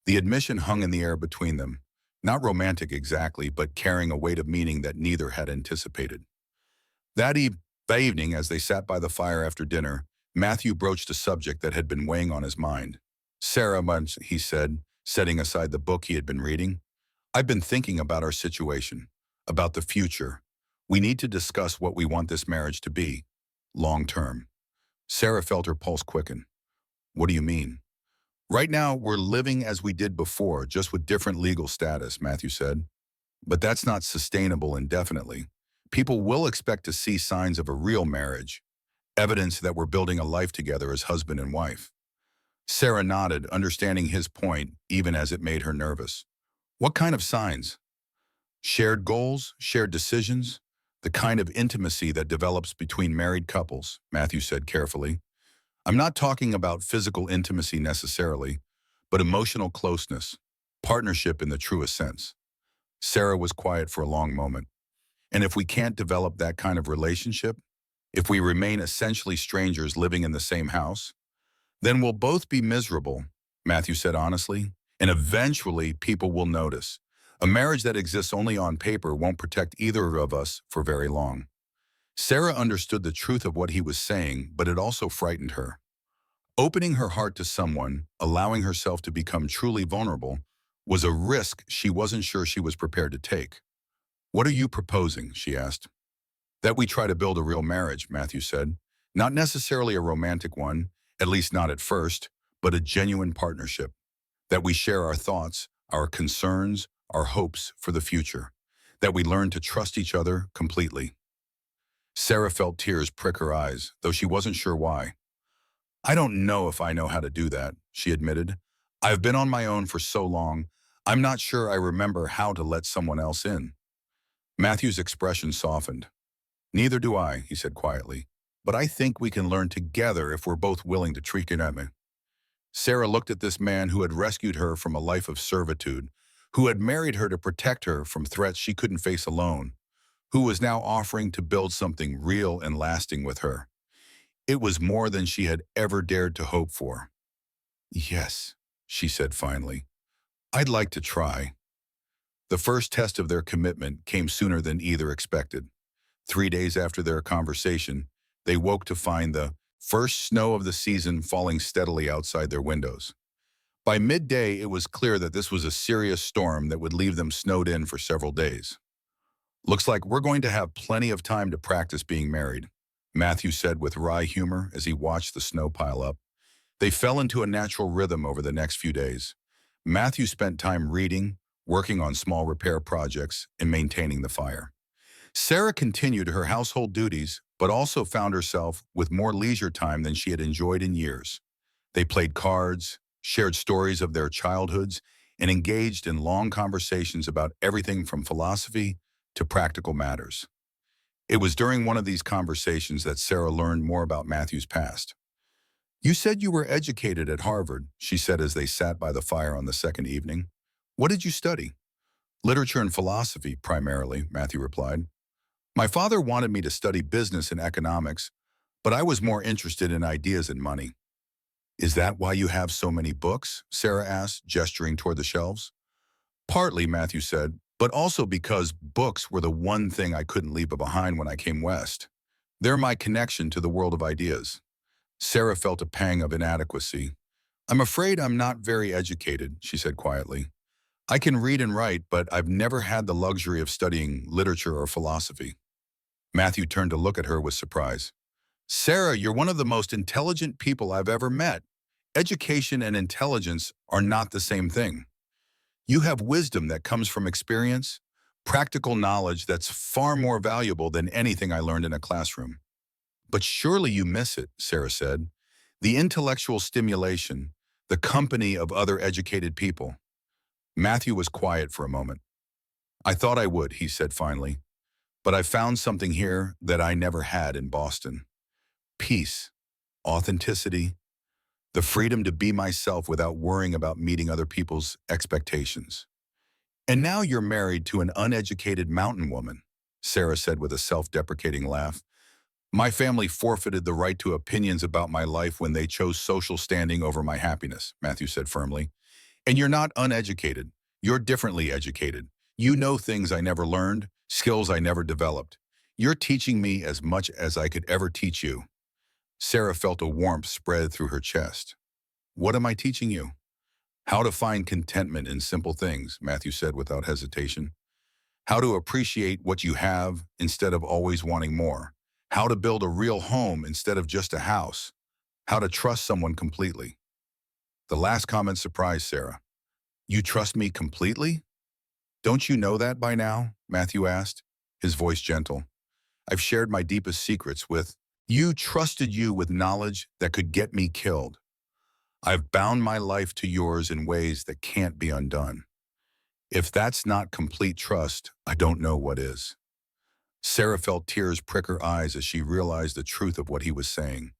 The admission hung in the air between them, not romantic exactly, but carrying a weight of meaning that neither had anticipated. That evening, as they sat by the fire after dinner, Matthew broached a subject that had been weighing on his mind. "Sarah," he said, setting aside the book he had been reading, "I've been thinking about our situation, about the future. We need to discuss what we want this marriage to be, long term." Sarah felt her pulse quicken. "What do you mean?" Right now, we're living as we did before, just with different legal status, Matthew said. But that's not sustainable indefinitely. People will expect to see signs of a real marriage, evidence that we're building a life together as husband and wife. Sarah nodded, understanding his point, even as it made her nervous. What kind of signs? Shared goals, shared decisions, the kind of intimacy that develops between married couples, Matthew said carefully. I'm not talking about physical intimacy necessarily, but emotional closeness, partnership in the truest sense. Sarah was quiet for a long moment. And if we can't develop that kind of relationship, if we remain essentially strangers living in the same house, then we'll both be miserable, Matthew said honestly, and eventually people will notice. A marriage that exists only on paper won't protect either of us for very long. Sarah understood the truth of what he was saying, but it also frightened her. Opening her heart to someone, allowing herself to become truly vulnerable, was a risk she wasn't sure she was prepared to take. What are you proposing? She asked. That we try to build a real marriage, Matthew said. Not necessarily a romantic one, at least not at first, but a genuine partnership. That we share our thoughts, our concerns, our hopes for the future. That we learn to trust each other completely. Sarah felt tears prick her eyes, though she wasn't sure why. I don't know if I know how to do that, she admitted. I've been on my own for so long, I'm not sure I remember how to let someone else in. Matthew's expression softened. Neither do I, he said quietly. But I think we can learn together if we're both willing to treat it at me. Sarah looked at this man who had rescued her from a life of servitude, who had married her to protect her from threats she couldn't face alone, who was now offering to build something real and lasting with her. It was more than she had ever dared to hope for. Yes, she said finally. I'd like to try. The first test of their commitment came sooner than either expected. 3 days after their conversation, they woke to find the first snow of the season falling steadily outside their windows. By midday, it was clear that this was a serious storm that would leave them snowed in for several days. Looks like we're going to have plenty of time to practice being married, Matthew said with wry humor as he watched the snow pile up. They fell into a natural rhythm over the next few days. Matthew spent time reading, working on small repair projects, and maintaining the fire. Sarah continued her household duties, but also found herself with more leisure time than she had enjoyed in years. They played cards, shared stories of their childhoods, and engaged in long conversations about everything from philosophy to practical matters. It was during one of these conversations that Sarah learned more about Matthew's past. You said you were educated at Harvard, she said as they sat by the fire on the second evening. What did you study? Literature and philosophy, primarily, Matthew replied. My father wanted me to study business and economics, but I was more interested in ideas and money. Is that why you have so many books? Sarah asked, gesturing toward the shelves. Partly, Matthew said, but also because books were the one thing I couldn't leave behind when I came west. They're my connection to the world of ideas. Sarah felt a pang of inadequacy. I'm afraid I'm not very educated, she said quietly. I can read and write, but I've never had the luxury of studying literature or philosophy. Matthew turned to look at her with surprise. Sarah, you're one of the most intelligent people I've ever met. Education and intelligence are not the same thing. You have wisdom that comes from experience, practical knowledge that's far more valuable than anything I learned in a classroom. But surely you miss it, Sarah said. The intellectual stimulation, the company of other educated people. Matthew was quiet for a moment. I thought I would, he said finally. But I found something here that I never had in Boston. Peace, authenticity, the freedom to be myself without worrying about meeting other people's expectations. And now you're married to an uneducated mountain woman, Sarah said with a self-deprecating laugh. My family forfeited the right to opinions about my life when they chose social standing over my happiness, Matthew said firmly. And you're not uneducated. You're differently educated. You know things I never learned, skills I never developed. You're teaching me as much as I could ever teach you. Sarah felt a warmth spread through her chest. What am I teaching you? How to find contentment in simple things, Matthew said without hesitation. How to appreciate what you have instead of always wanting more. How to build a real home instead of just a house. How to trust someone completely. The last comment surprised Sarah. You trust me completely? Don't you know that by now? Matthew asked, his voice gentle. I've shared my deepest secrets with you, trusted you with knowledge that could get me killed. I've bound my life to yours in ways that can't be undone. If that's not complete trust, I don't know what is. Sarah felt tears prick her eyes as she realized the truth of what he was saying.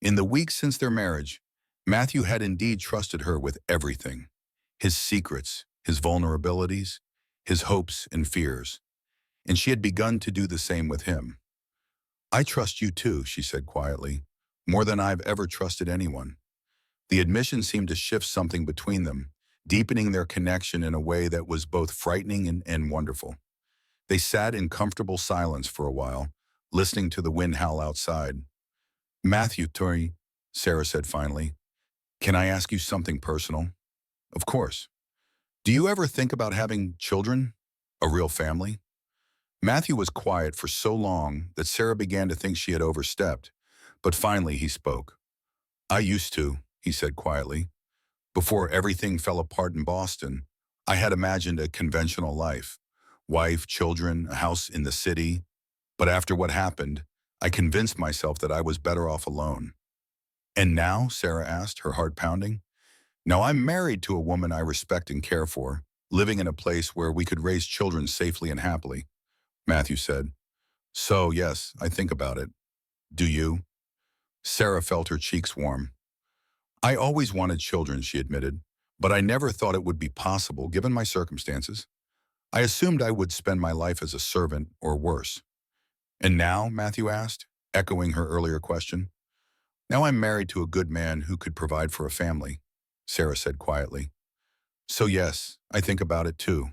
In the weeks since their marriage, Matthew had indeed trusted her with everything. His secrets, his vulnerabilities, his hopes and fears. And she had begun to do the same with him. I trust you too, she said quietly, more than I've ever trusted anyone. The admission seemed to shift something between them, deepening their connection in a way that was both frightening and wonderful. They sat in comfortable silence for a while, listening to the wind howl outside. Matthew, Tori, Sarah said finally, can I ask you something personal? Of course. Do you ever think about having children? A real family? Matthew was quiet for so long that Sarah began to think she had overstepped, but finally he spoke. I used to, he said quietly. Before everything fell apart in Boston, I had imagined a conventional life. Wife, children, a house in the city. But after what happened, I convinced myself that I was better off alone. And now, Sarah asked, her heart pounding. Now I'm married to a woman I respect and care for, living in a place where we could raise children safely and happily. Matthew said. So, yes, I think about it. Do you? Sarah felt her cheeks warm. I always wanted children, she admitted, but I never thought it would be possible given my circumstances. I assumed I would spend my life as a servant or worse. And now, Matthew asked, echoing her earlier question. Now I'm married to a good man who could provide for a family, Sarah said quietly. So yes, I think about it too.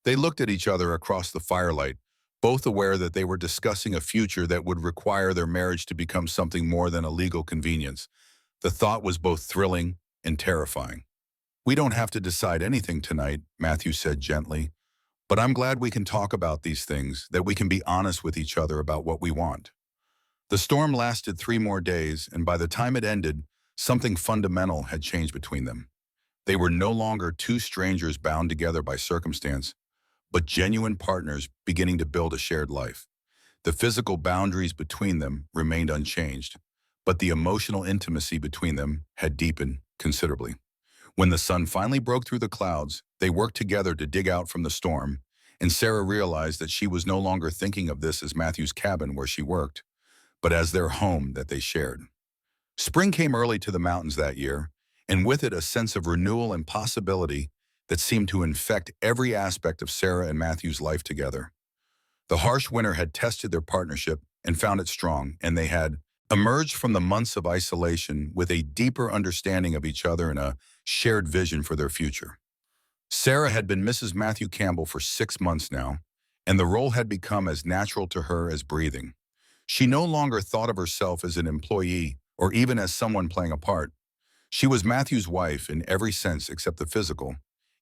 They looked at each other across the firelight, both aware that they were discussing a future that would require their marriage to become something more than a legal convenience. The thought was both thrilling and terrifying. We don't have to decide anything tonight, Matthew said gently, but I'm glad we can talk about these things, that we can be honest with each other about what we want. The storm lasted 3 more days, and by the time it ended, something fundamental had changed between them. They were no longer two strangers bound together by circumstance, but genuine partners beginning to build a shared life. The physical boundaries between them remained unchanged, but the emotional intimacy between them had deepened considerably. When the sun finally broke through the clouds, they worked together to dig out from the storm, and Sarah realized that she was no longer thinking of this as Matthew's cabin where she worked, but as their home that they shared. Spring came early to the mountains that year, and with it a sense of renewal and possibility that seemed to infect every aspect of Sarah and Matthew's life together. The harsh winter had tested their partnership and found it strong, and they had emerged from the months of isolation with a deeper understanding of each other and a shared vision for their future. Sarah had been Mrs. Matthew Campbell for 6 months now, and the role had become as natural to her as breathing. She no longer thought of herself as an employee or even as someone playing a part. She was Matthew's wife in every sense except the physical,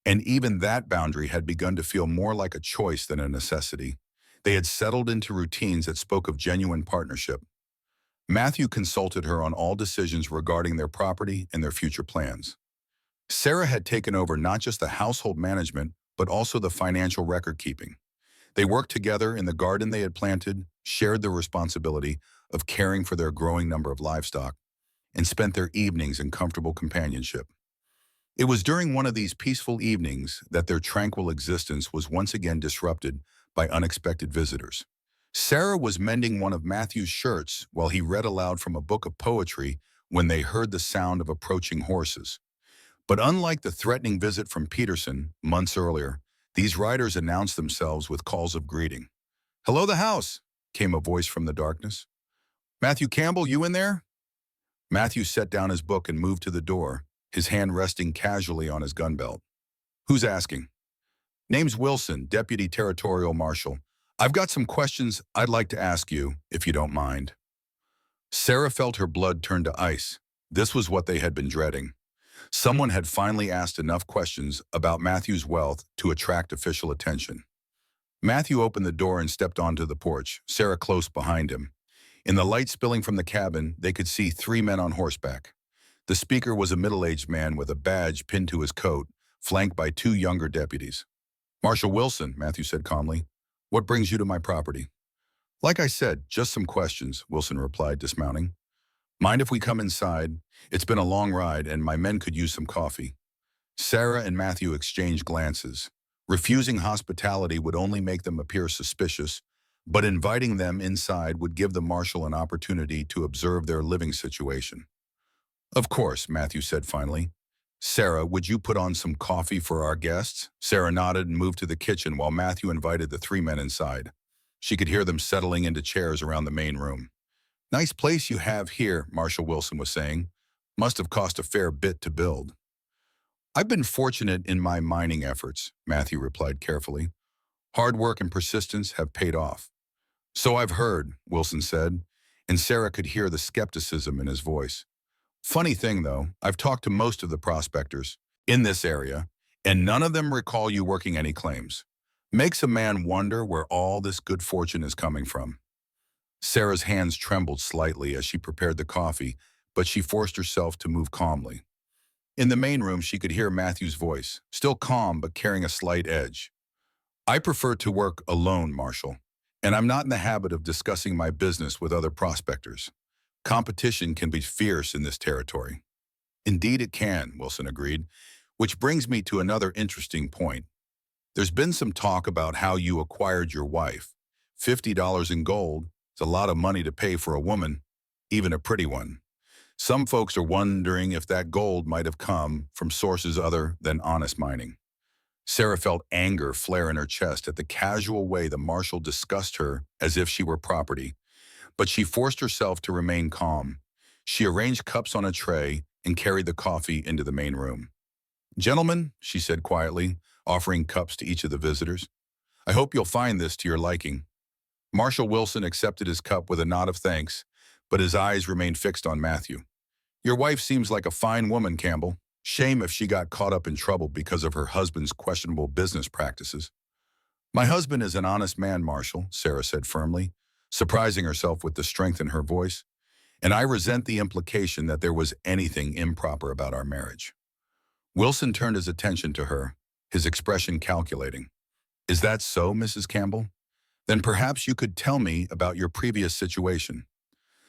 and even that boundary had begun to feel more like a choice than a necessity. They had settled into routines that spoke of genuine partnership. Matthew consulted her on all decisions regarding their property and their future plans. Sarah had taken over not just the household management, but also the financial record keeping. They worked together in the garden they had planted, shared the responsibility of caring for their growing number of livestock, and spent their evenings in comfortable companionship. It was during one of these peaceful evenings that their tranquil existence was once again disrupted by unexpected visitors. Sarah was mending one of Matthew's shirts while he read aloud from a book of poetry when they heard the sound of approaching horses. But unlike the threatening visit from Peterson months earlier, these riders announced themselves with calls of greeting. "Hello, the house," came a voice from the darkness. "Matthew Campbell, you in there?" Matthew set down his book and moved to the door, his hand resting casually on his gun belt. "Who's asking?" "Name's Wilson, Deputy Territorial Marshal. I've got some questions I'd like to ask you, if you don't mind." Sarah felt her blood turn to ice. This was what they had been dreading. Someone had finally asked enough questions about Matthew's wealth to attract official attention. Matthew opened the door and stepped onto the porch, Sarah close behind him. In the light spilling from the cabin, they could see 3 men on horseback. The speaker was a middle-aged man with a badge pinned to his coat, flanked by two younger deputies. "Marshal Wilson," Matthew said calmly, "what brings you to my property?" "Like I said, just some questions," Wilson replied, dismounting. "Mind if we come inside? It's been a long ride, and my men could use some coffee." Sarah and Matthew exchanged glances. Refusing hospitality would only make them appear suspicious, but inviting them inside would give the marshal an opportunity to observe their living situation. "Of course," Matthew said finally. "Sarah, would you put on some coffee for our guests?" Sarah nodded and moved to the kitchen while Matthew invited the three men inside. She could hear them settling into chairs around the main room. "Nice place you have here," Marshal Wilson was saying. "Must have cost a fair bit to build." "I've been fortunate in my mining efforts," Matthew replied carefully. "Hard work and persistence have paid off." "So I've heard," Wilson said, and Sarah could hear the skepticism in his voice. "Funny thing, though, I've talked to most of the prospectors in this area, and none of them recall you working any claims. Makes a man wonder where all this good fortune is coming from." Sarah's hands trembled slightly as she prepared the coffee, but she forced herself to move calmly. In the main room, she could hear Matthew's voice, still calm but carrying a slight edge. "I prefer to work alone, Marshal, and I'm not in the habit of discussing my business with other prospectors. Competition can be fierce in this territory." "Indeed it can," Wilson agreed, which brings me to another interesting point. There's been some talk about how you acquired your wife. $50 in gold is a lot of money to pay for a woman, even a pretty one. Some folks are wondering if that gold might have come from sources other than honest mining. Sarah felt anger flare in her chest at the casual way the marshal discussed her as if she were property, but she forced herself to remain calm. She arranged cups on a tray and carried the coffee into the main room. "Gentlemen," she said quietly, offering cups to each of the visitors, "I hope you'll find this to your liking." Marshal Wilson accepted his cup with a nod of thanks, but his eyes remained fixed on Matthew. "Your wife seems like a fine woman, Campbell. Shame if she got caught up in trouble because of her husband's questionable business practices." "My husband is an honest man, Marshal," Sarah said firmly, surprising herself with the strength in her voice, "and I resent the implication that there was anything improper about our marriage." Wilson turned his attention to her, his expression calculating. "Is that so, Mrs. Campbell? Then perhaps you could tell me about your previous situation."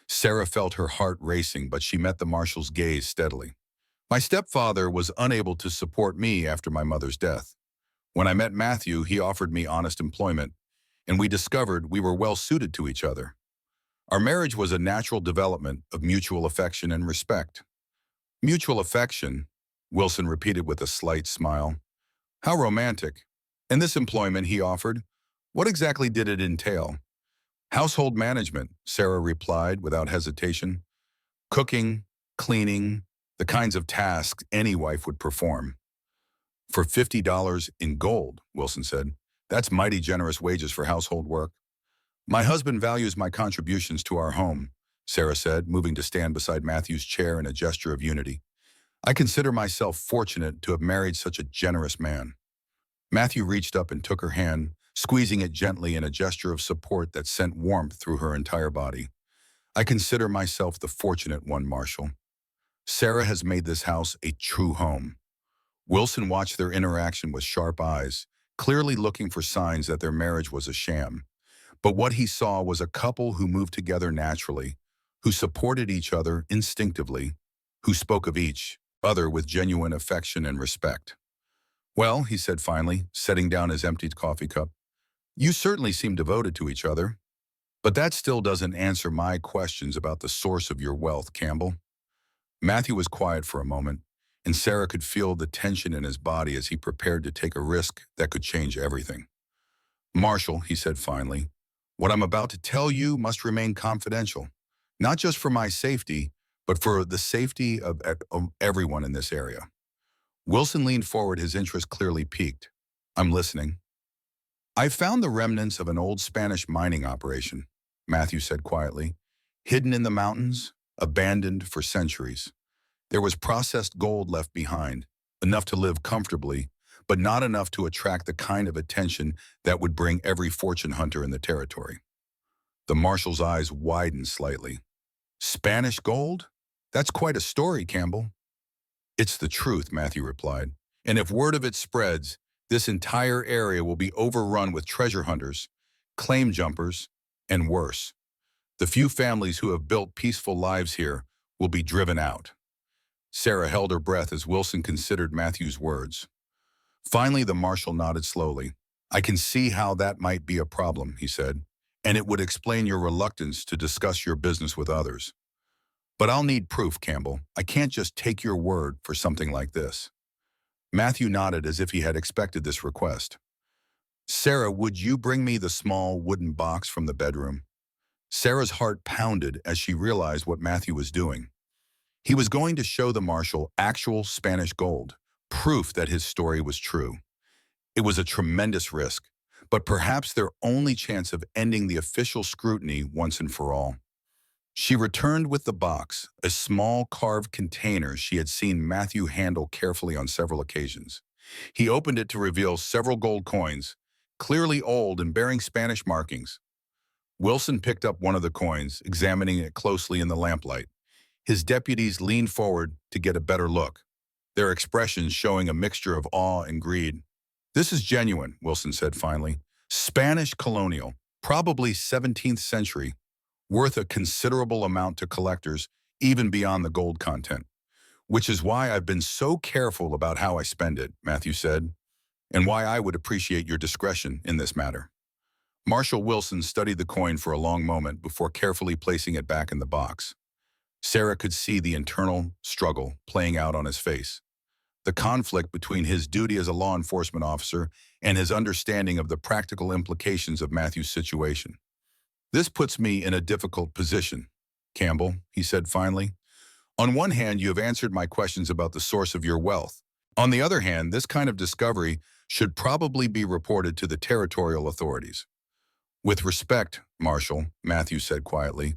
Sarah felt her heart racing, but she met the marshal's gaze steadily. "My stepfather was unable to support me after my mother's death. When I met Matthew, he offered me honest employment, and we discovered we were well suited to each other. Our marriage was a natural development of mutual affection and respect." "Mutual affection," Wilson repeated with a slight smile. "How romantic. And this employment he offered, what exactly did it entail?" "Household management," Sarah replied without hesitation. "Cooking, cleaning, the kinds of tasks any wife would perform." "For $50 in gold," Wilson said. "That's mighty generous wages for household work." "My husband values my contributions to our home," Sarah said, moving to stand beside Matthew's chair in a gesture of unity. "I consider myself fortunate to have married such a generous man." Matthew reached up and took her hand, squeezing it gently in a gesture of support that sent warmth through her entire body. "I consider myself the fortunate one, Marshal. Sarah has made this house a true home." Wilson watched their interaction with sharp eyes, clearly looking for signs that their marriage was a sham. But what he saw was a couple who moved together naturally, who supported each other instinctively, who spoke of each other with genuine affection and respect. "Well," he said finally, setting down his emptied coffee cup, "you certainly seem devoted to each other. But that still doesn't answer my questions about the source of your wealth, Campbell." Matthew was quiet for a moment, and Sarah could feel the tension in his body as he prepared to take a risk that could change everything. "Marshal," he said finally, "what I'm about to tell you must remain confidential, not just for my safety, but for the safety of everyone in this area." Wilson leaned forward, his interest clearly piqued. "I'm listening." "I found the remnants of an old Spanish mining operation," Matthew said quietly, "hidden in the mountains, abandoned for centuries. There was processed gold left behind, enough to live comfortably, but not enough to attract the kind of attention that would bring every fortune hunter in the territory." The marshal's eyes widened slightly. "Spanish gold? That's quite a story, Campbell. It's the truth, Matthew replied. And if word of it spreads, this entire area will be overrun with treasure hunters, claim jumpers, and worse. The few families who have built peaceful lives here will be driven out. Sarah held her breath as Wilson considered Matthew's words. Finally, the marshal nodded slowly. I can see how that might be a problem, he said, and it would explain your reluctance to discuss your business with others. But I'll need proof, Campbell. I can't just take your word for something like this. Matthew nodded as if he had expected this request. Sarah, would you bring me the small wooden box from the bedroom? Sarah's heart pounded as she realized what Matthew was doing. He was going to show the marshal actual Spanish gold, proof that his story was true. It was a tremendous risk, but perhaps their only chance of ending the official scrutiny once and for all. She returned with the box, a small carved container she had seen Matthew handle carefully on several occasions. He opened it to reveal several gold coins, clearly old and bearing Spanish markings. Wilson picked up one of the coins, examining it closely in the lamplight. His deputies leaned forward to get a better look, their expressions showing a mixture of awe and greed. This is genuine, Wilson said finally. Spanish colonial, probably 17th century, worth a considerable amount to collectors, even beyond the gold content. Which is why I've been so careful about how I spend it, Matthew said, and why I would appreciate your discretion in this matter. Marshal Wilson studied the coin for a long moment before carefully placing it back in the box. Sarah could see the internal struggle playing out on his face. The conflict between his duty as a law enforcement officer and his understanding of the practical implications of Matthew's situation. This puts me in a difficult position, Campbell, he said finally. On one hand, you have answered my questions about the source of your wealth. On the other hand, this kind of discovery should probably be reported to the territorial authorities. With respect, Marshal, Matthew said quietly,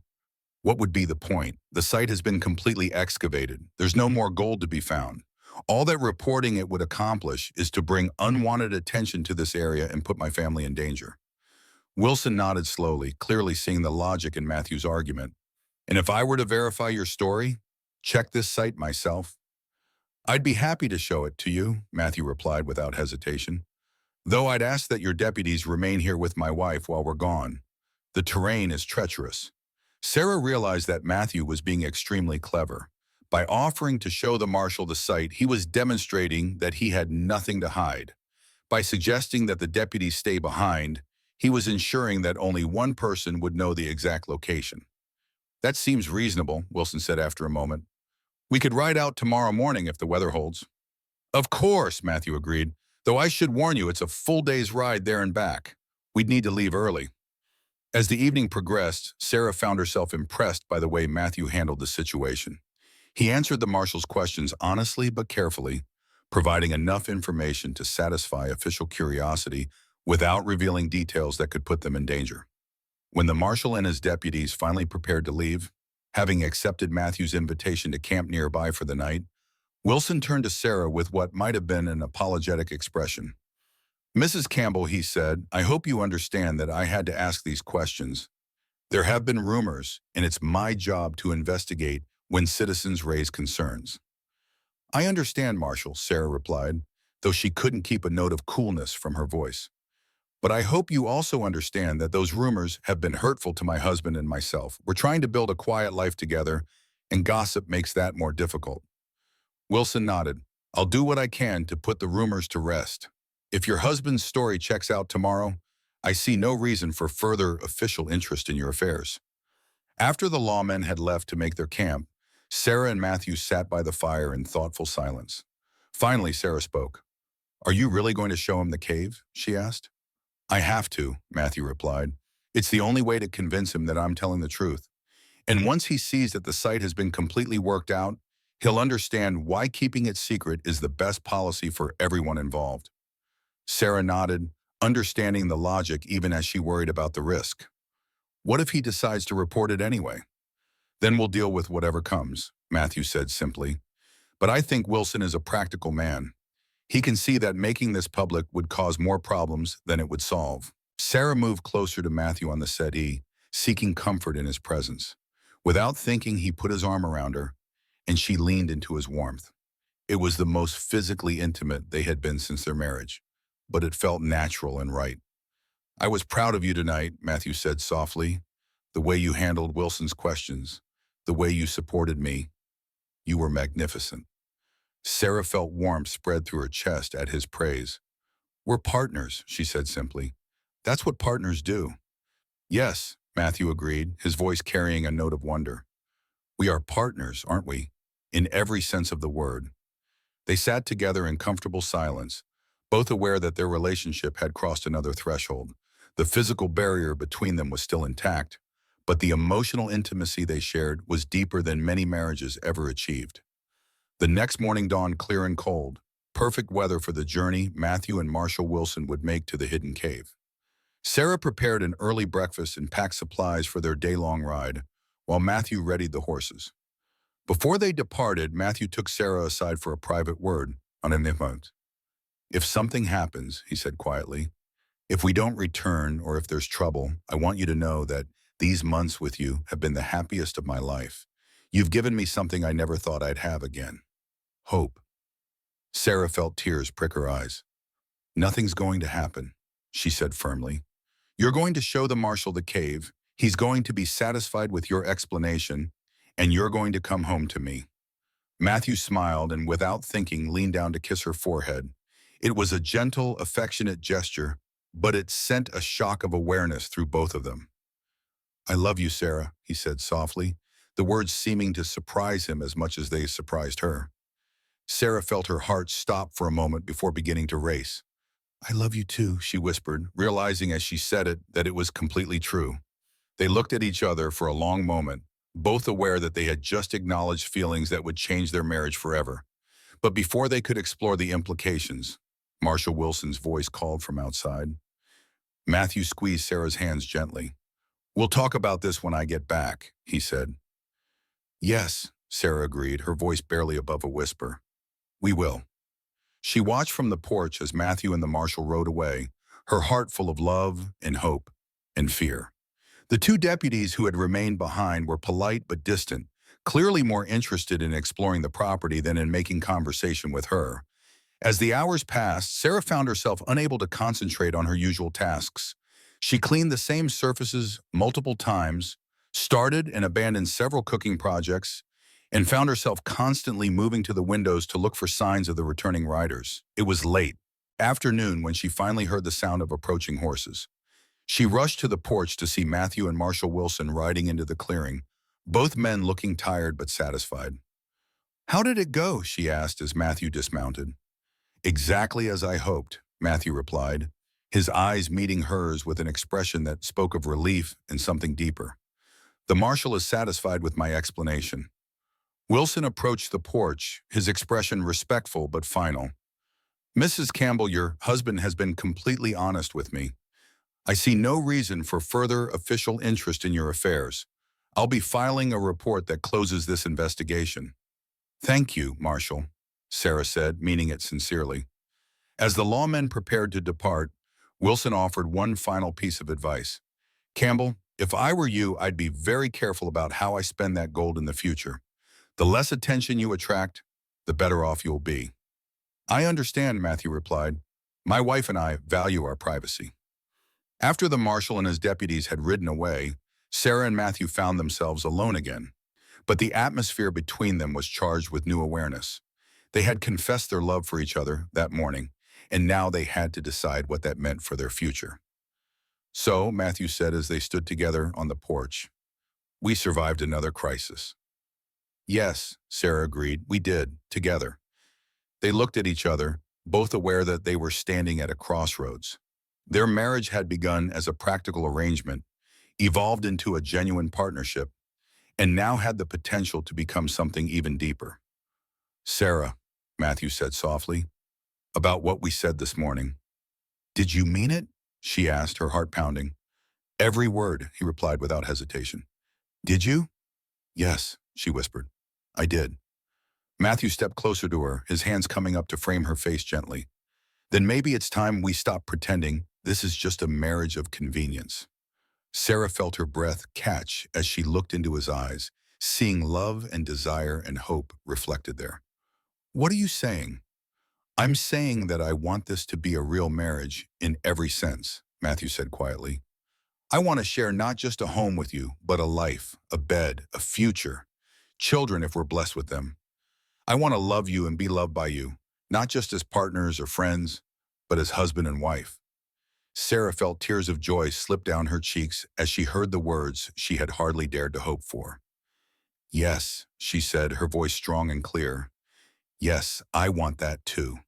what would be the point? The site has been completely excavated. There's no more gold to be found. All that reporting it would accomplish is to bring unwanted attention to this area and put my family in danger. Wilson nodded slowly, clearly seeing the logic in Matthew's argument. And if I were to verify your story, check this site myself, I'd be happy to show it to you, Matthew replied without hesitation. Though I'd ask that your deputies remain here with my wife while we're gone. The terrain is treacherous. Sarah realized that Matthew was being extremely clever. By offering to show the marshal the site, he was demonstrating that he had nothing to hide. By suggesting that the deputies stay behind, he was ensuring that only one person would know the exact location. That seems reasonable, Wilson said after a moment. We could ride out tomorrow morning if the weather holds. Of course, Matthew agreed, though I should warn you it's a full day's ride there and back. We'd need to leave early. As the evening progressed, Sarah found herself impressed by the way Matthew handled the situation. He answered the marshal's questions honestly but carefully, providing enough information to satisfy official curiosity without revealing details that could put them in danger. When the marshal and his deputies finally prepared to leave, having accepted Matthew's invitation to camp nearby for the night, Wilson turned to Sarah with what might have been an apologetic expression. Mrs. Campbell, he said, I hope you understand that I had to ask these questions. There have been rumors, and it's my job to investigate when citizens raise concerns. I understand, Marshal, Sarah replied, though she couldn't keep a note of coolness from her voice. But I hope you also understand that those rumors have been hurtful to my husband and myself. We're trying to build a quiet life together, and gossip makes that more difficult. Wilson nodded. I'll do what I can to put the rumors to rest. If your husband's story checks out tomorrow, I see no reason for further official interest in your affairs. After the lawmen had left to make their camp, Sarah and Matthew sat by the fire in thoughtful silence. Finally, Sarah spoke. Are you really going to show him the cave? She asked. I have to, Matthew replied. It's the only way to convince him that I'm telling the truth. And once he sees that the site has been completely worked out, he'll understand why keeping it secret is the best policy for everyone involved. Sarah nodded, understanding the logic even as she worried about the risk. What if he decides to report it anyway? Then we'll deal with whatever comes, Matthew said simply. But I think Wilson is a practical man. He can see that making this public would cause more problems than it would solve. Sarah moved closer to Matthew on the settee, seeking comfort in his presence. Without thinking, he put his arm around her, and she leaned into his warmth. It was the most physically intimate they had been since their marriage, but it felt natural and right. "I was proud of you tonight," Matthew said softly. "The way you handled Wilson's questions, the way you supported me, you were magnificent." Sarah felt warmth spread through her chest at his praise. "We're partners," she said simply. "That's what partners do." "Yes," Matthew agreed, his voice carrying a note of wonder. "We are partners, aren't we? In every sense of the word." They sat together in comfortable silence, both aware that their relationship had crossed another threshold. The physical barrier between them was still intact, but the emotional intimacy they shared was deeper than many marriages ever achieved. The next morning dawned clear and cold, perfect weather for the journey Matthew and Marshall Wilson would make to the hidden cave. Sarah prepared an early breakfast and packed supplies for their day-long ride, while Matthew readied the horses. Before they departed, Matthew took Sarah aside for a private word on an event. "If something happens," he said quietly, "if we don't return or if there's trouble, I want you to know that these months with you have been the happiest of my life. You've given me something I never thought I'd have again. Hope." Sarah felt tears prick her eyes. "Nothing's going to happen," she said firmly. "You're going to show the marshal the cave. He's going to be satisfied with your explanation, and you're going to come home to me." Matthew smiled and, without thinking, leaned down to kiss her forehead. It was a gentle, affectionate gesture, but it sent a shock of awareness through both of them. "I love you, Sarah," he said softly, the words seeming to surprise him as much as they surprised her. Sarah felt her heart stop for a moment before beginning to race. "I love you too," she whispered, realizing as she said it that it was completely true. They looked at each other for a long moment, both aware that they had just acknowledged feelings that would change their marriage forever. But before they could explore the implications, Marshall Wilson's voice called from outside. Matthew squeezed Sarah's hands gently. "We'll talk about this when I get back," he said. "Yes," Sarah agreed, her voice barely above a whisper. "We will." She watched from the porch as Matthew and the marshal rode away, her heart full of love and hope and fear. The two deputies who had remained behind were polite but distant, clearly more interested in exploring the property than in making conversation with her. As the hours passed, Sarah found herself unable to concentrate on her usual tasks. She cleaned the same surfaces multiple times, started and abandoned several cooking projects, and found herself constantly moving to the windows to look for signs of the returning riders. It was late, afternoon, when she finally heard the sound of approaching horses. She rushed to the porch to see Matthew and Marshall Wilson riding into the clearing, both men looking tired but satisfied. "How did it go?" she asked as Matthew dismounted. "Exactly as I hoped," Matthew replied, his eyes meeting hers with an expression that spoke of relief and something deeper. "The marshal is satisfied with my explanation." Wilson approached the porch, his expression respectful but final. "Mrs. Campbell, your husband has been completely honest with me. I see no reason for further official interest in your affairs. I'll be filing a report that closes this investigation." "Thank you, Marshal," Sarah said, meaning it sincerely. As the lawmen prepared to depart, Wilson offered one final piece of advice. "Campbell, if I were you, I'd be very careful about how I spend that gold in the future. The less attention you attract, the better off you'll be." "I understand," Matthew replied. "My wife and I value our privacy." After the marshal and his deputies had ridden away, Sarah and Matthew found themselves alone again. But the atmosphere between them was charged with new awareness. They had confessed their love for each other that morning, and now they had to decide what that meant for their future. "So," Matthew said as they stood together on the porch, "we survived another crisis." "Yes," Sarah agreed, "we did, together." They looked at each other, both aware that they were standing at a crossroads. Their marriage had begun as a practical arrangement, evolved into a genuine partnership, and now had the potential to become something even deeper. "Sarah," Matthew said softly, "about what we said this morning." "Did you mean it?" she asked, her heart pounding. "Every word," he replied without hesitation. "Did you?" "Yes," she whispered. "I did." Matthew stepped closer to her, his hands coming up to frame her face gently. "Then maybe it's time we stop pretending this is just a marriage of convenience." Sarah felt her breath catch as she looked into his eyes, seeing love and desire and hope reflected there. What are you saying? I'm saying that I want this to be a real marriage in every sense, Matthew said quietly. I want to share not just a home with you, but a life, a bed, a future, children if we're blessed with them. I want to love you and be loved by you, not just as partners or friends, but as husband and wife. Sarah felt tears of joy slip down her cheeks as she heard the words she had hardly dared to hope for. Yes, she said, her voice strong and clear. Yes, I want that too.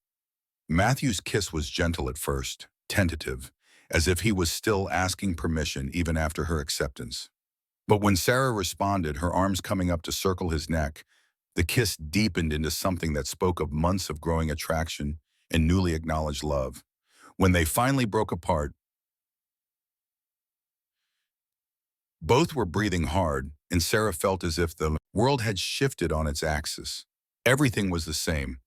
Matthew's kiss was gentle at first, tentative, as if he was still asking permission even after her acceptance. But when Sarah responded, her arms coming up to circle his neck, the kiss deepened into something that spoke of months of growing attraction and newly acknowledged love. When they finally broke apart, both were breathing hard, and Sarah felt as if the world had shifted on its axis. Everything was the same,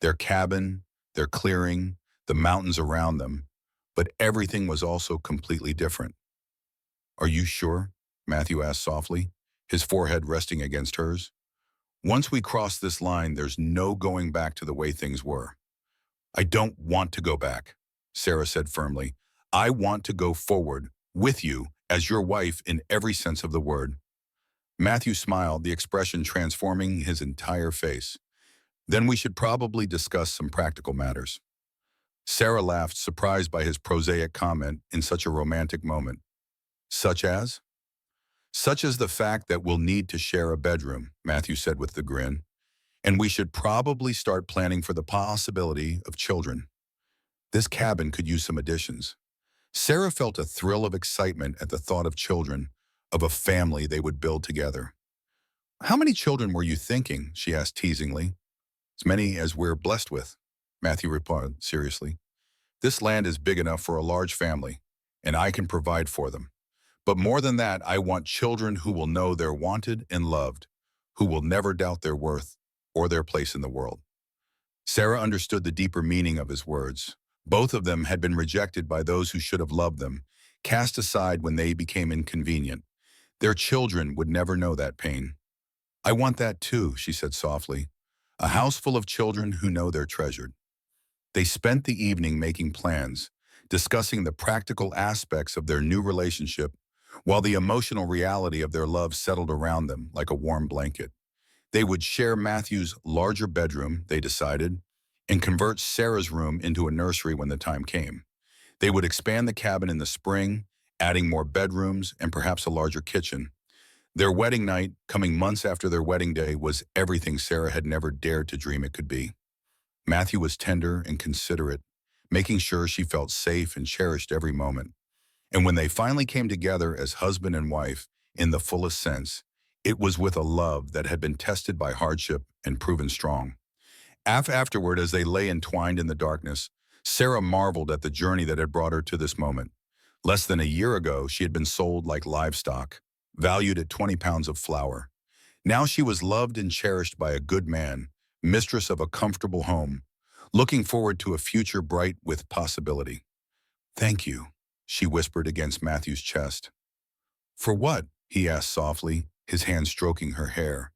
their cabin, their clearing, the mountains around them, but everything was also completely different. Are you sure? Matthew asked softly, his forehead resting against hers. Once we cross this line, there's no going back to the way things were. I don't want to go back, Sarah said firmly. I want to go forward with you as your wife in every sense of the word. Matthew smiled, the expression transforming his entire face. Then we should probably discuss some practical matters. Sarah laughed, surprised by his prosaic comment in such a romantic moment. Such as? Such as the fact that we'll need to share a bedroom, Matthew said with a grin. And we should probably start planning for the possibility of children. This cabin could use some additions. Sarah felt a thrill of excitement at the thought of children, of a family they would build together. How many children were you thinking? She asked teasingly. As many as we're blessed with, Matthew replied seriously. This land is big enough for a large family, and I can provide for them. But more than that, I want children who will know they're wanted and loved, who will never doubt their worth or their place in the world. Sarah understood the deeper meaning of his words. Both of them had been rejected by those who should have loved them, cast aside when they became inconvenient. Their children would never know that pain. I want that too, she said softly. A house full of children who know they're treasured. They spent the evening making plans, discussing the practical aspects of their new relationship, while the emotional reality of their love settled around them like a warm blanket. They would share Matthew's larger bedroom, they decided, and convert Sarah's room into a nursery when the time came. They would expand the cabin in the spring, adding more bedrooms and perhaps a larger kitchen. Their wedding night, coming months after their wedding day, was everything Sarah had never dared to dream it could be. Matthew was tender and considerate, making sure she felt safe and cherished every moment. And when they finally came together as husband and wife, in the fullest sense, it was with a love that had been tested by hardship and proven strong. Afterward, as they lay entwined in the darkness, Sarah marveled at the journey that had brought her to this moment. Less than a year ago, she had been sold like livestock, valued at 20 pounds of flour. Now she was loved and cherished by a good man, mistress of a comfortable home, looking forward to a future bright with possibility. Thank you, she whispered against Matthew's chest. For what? He asked softly, his hand stroking her hair.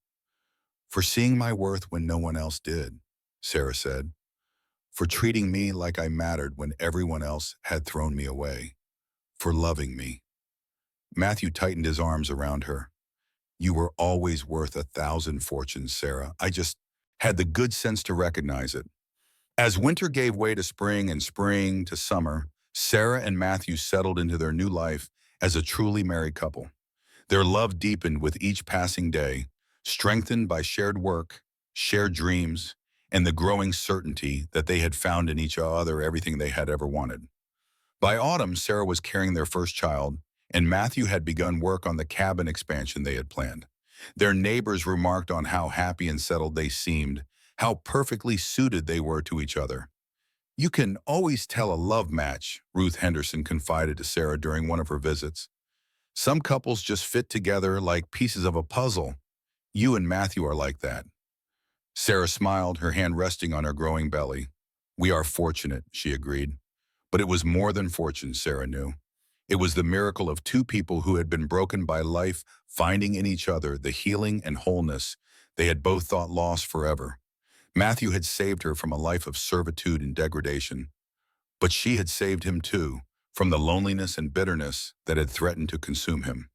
For seeing my worth when no one else did, Sarah said. For treating me like I mattered when everyone else had thrown me away. For loving me. Matthew tightened his arms around her. You were always worth 1,000 fortunes, Sarah. I just had the good sense to recognize it. As winter gave way to spring and spring to summer, Sarah and Matthew settled into their new life as a truly married couple. Their love deepened with each passing day, strengthened by shared work, shared dreams, and the growing certainty that they had found in each other everything they had ever wanted. By autumn, Sarah was carrying their first child, and Matthew had begun work on the cabin expansion they had planned. Their neighbors remarked on how happy and settled they seemed, how perfectly suited they were to each other. You can always tell a love match, Ruth Henderson confided to Sarah during one of her visits. Some couples just fit together like pieces of a puzzle. You and Matthew are like that. Sarah smiled, her hand resting on her growing belly. We are fortunate, she agreed. But it was more than fortune, Sarah knew. It was the miracle of two people who had been broken by life finding in each other the healing and wholeness they had both thought lost forever. Matthew had saved her from a life of servitude and degradation, but she had saved him too, from the loneliness and bitterness that had threatened to consume him.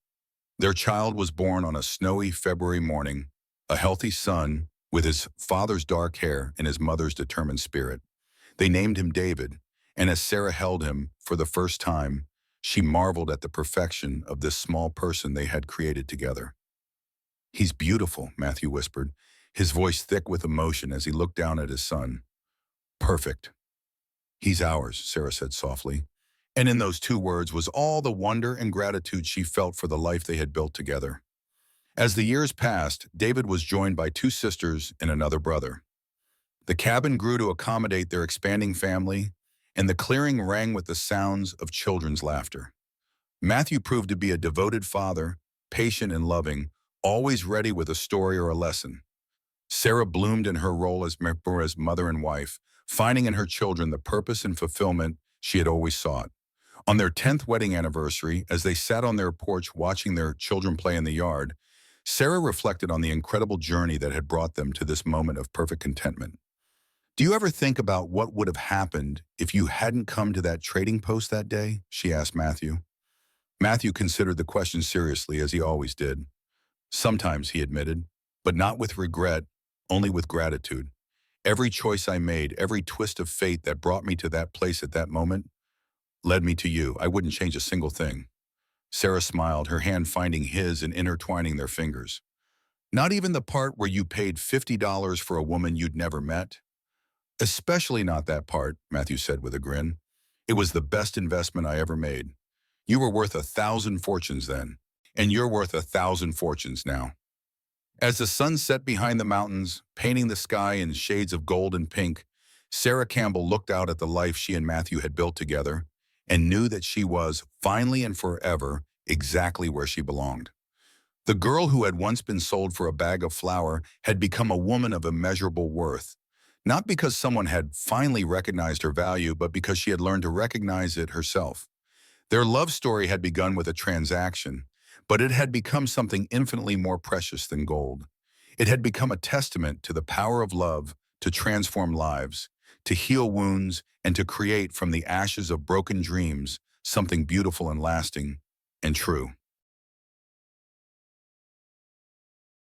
Their child was born on a snowy February morning, a healthy son with his father's dark hair and his mother's determined spirit. They named him David, and as Sarah held him for the first time, she marveled at the perfection of this small person they had created together. "He's beautiful," Matthew whispered, his voice thick with emotion as he looked down at his son. "Perfect." "He's ours," Sarah said softly. And in those two words was all the wonder and gratitude she felt for the life they had built together. As the years passed, David was joined by two sisters and another brother. The cabin grew to accommodate their expanding family, and the clearing rang with the sounds of children's laughter. Matthew proved to be a devoted father, patient and loving, always ready with a story or a lesson. Sarah bloomed in her role as mother and wife, finding in her children the purpose and fulfillment she had always sought. On their 10th wedding anniversary, as they sat on their porch watching their children play in the yard, Sarah reflected on the incredible journey that had brought them to this moment of perfect contentment. "Do you ever think about what would have happened if you hadn't come to that trading post that day?" she asked Matthew. Matthew considered the question seriously, as he always did. "Sometimes," he admitted, "but not with regret, only with gratitude. Every choice I made, every twist of fate that brought me to that place at that moment, led me to you. I wouldn't change a single thing." Sarah smiled, her hand finding his and intertwining their fingers. "Not even the part where you paid $50 for a woman you'd never met?" "Especially not that part," Matthew said with a grin. "It was the best investment I ever made. You were worth 1,000 fortunes then, and you're worth 1,000 fortunes now." As the sun set behind the mountains, painting the sky in shades of gold and pink, Sarah Campbell looked out at the life she and Matthew had built together and knew that she was, finally and forever, exactly where she belonged. The girl who had once been sold for a bag of flour had become a woman of immeasurable worth, not because someone had finally recognized her value, but because she had learned to recognize it herself. Their love story had begun with a transaction, but it had become something infinitely more precious than gold. It had become a testament to the power of love to transform lives, to heal wounds, and to create from the ashes of broken dreams something beautiful and lasting and true.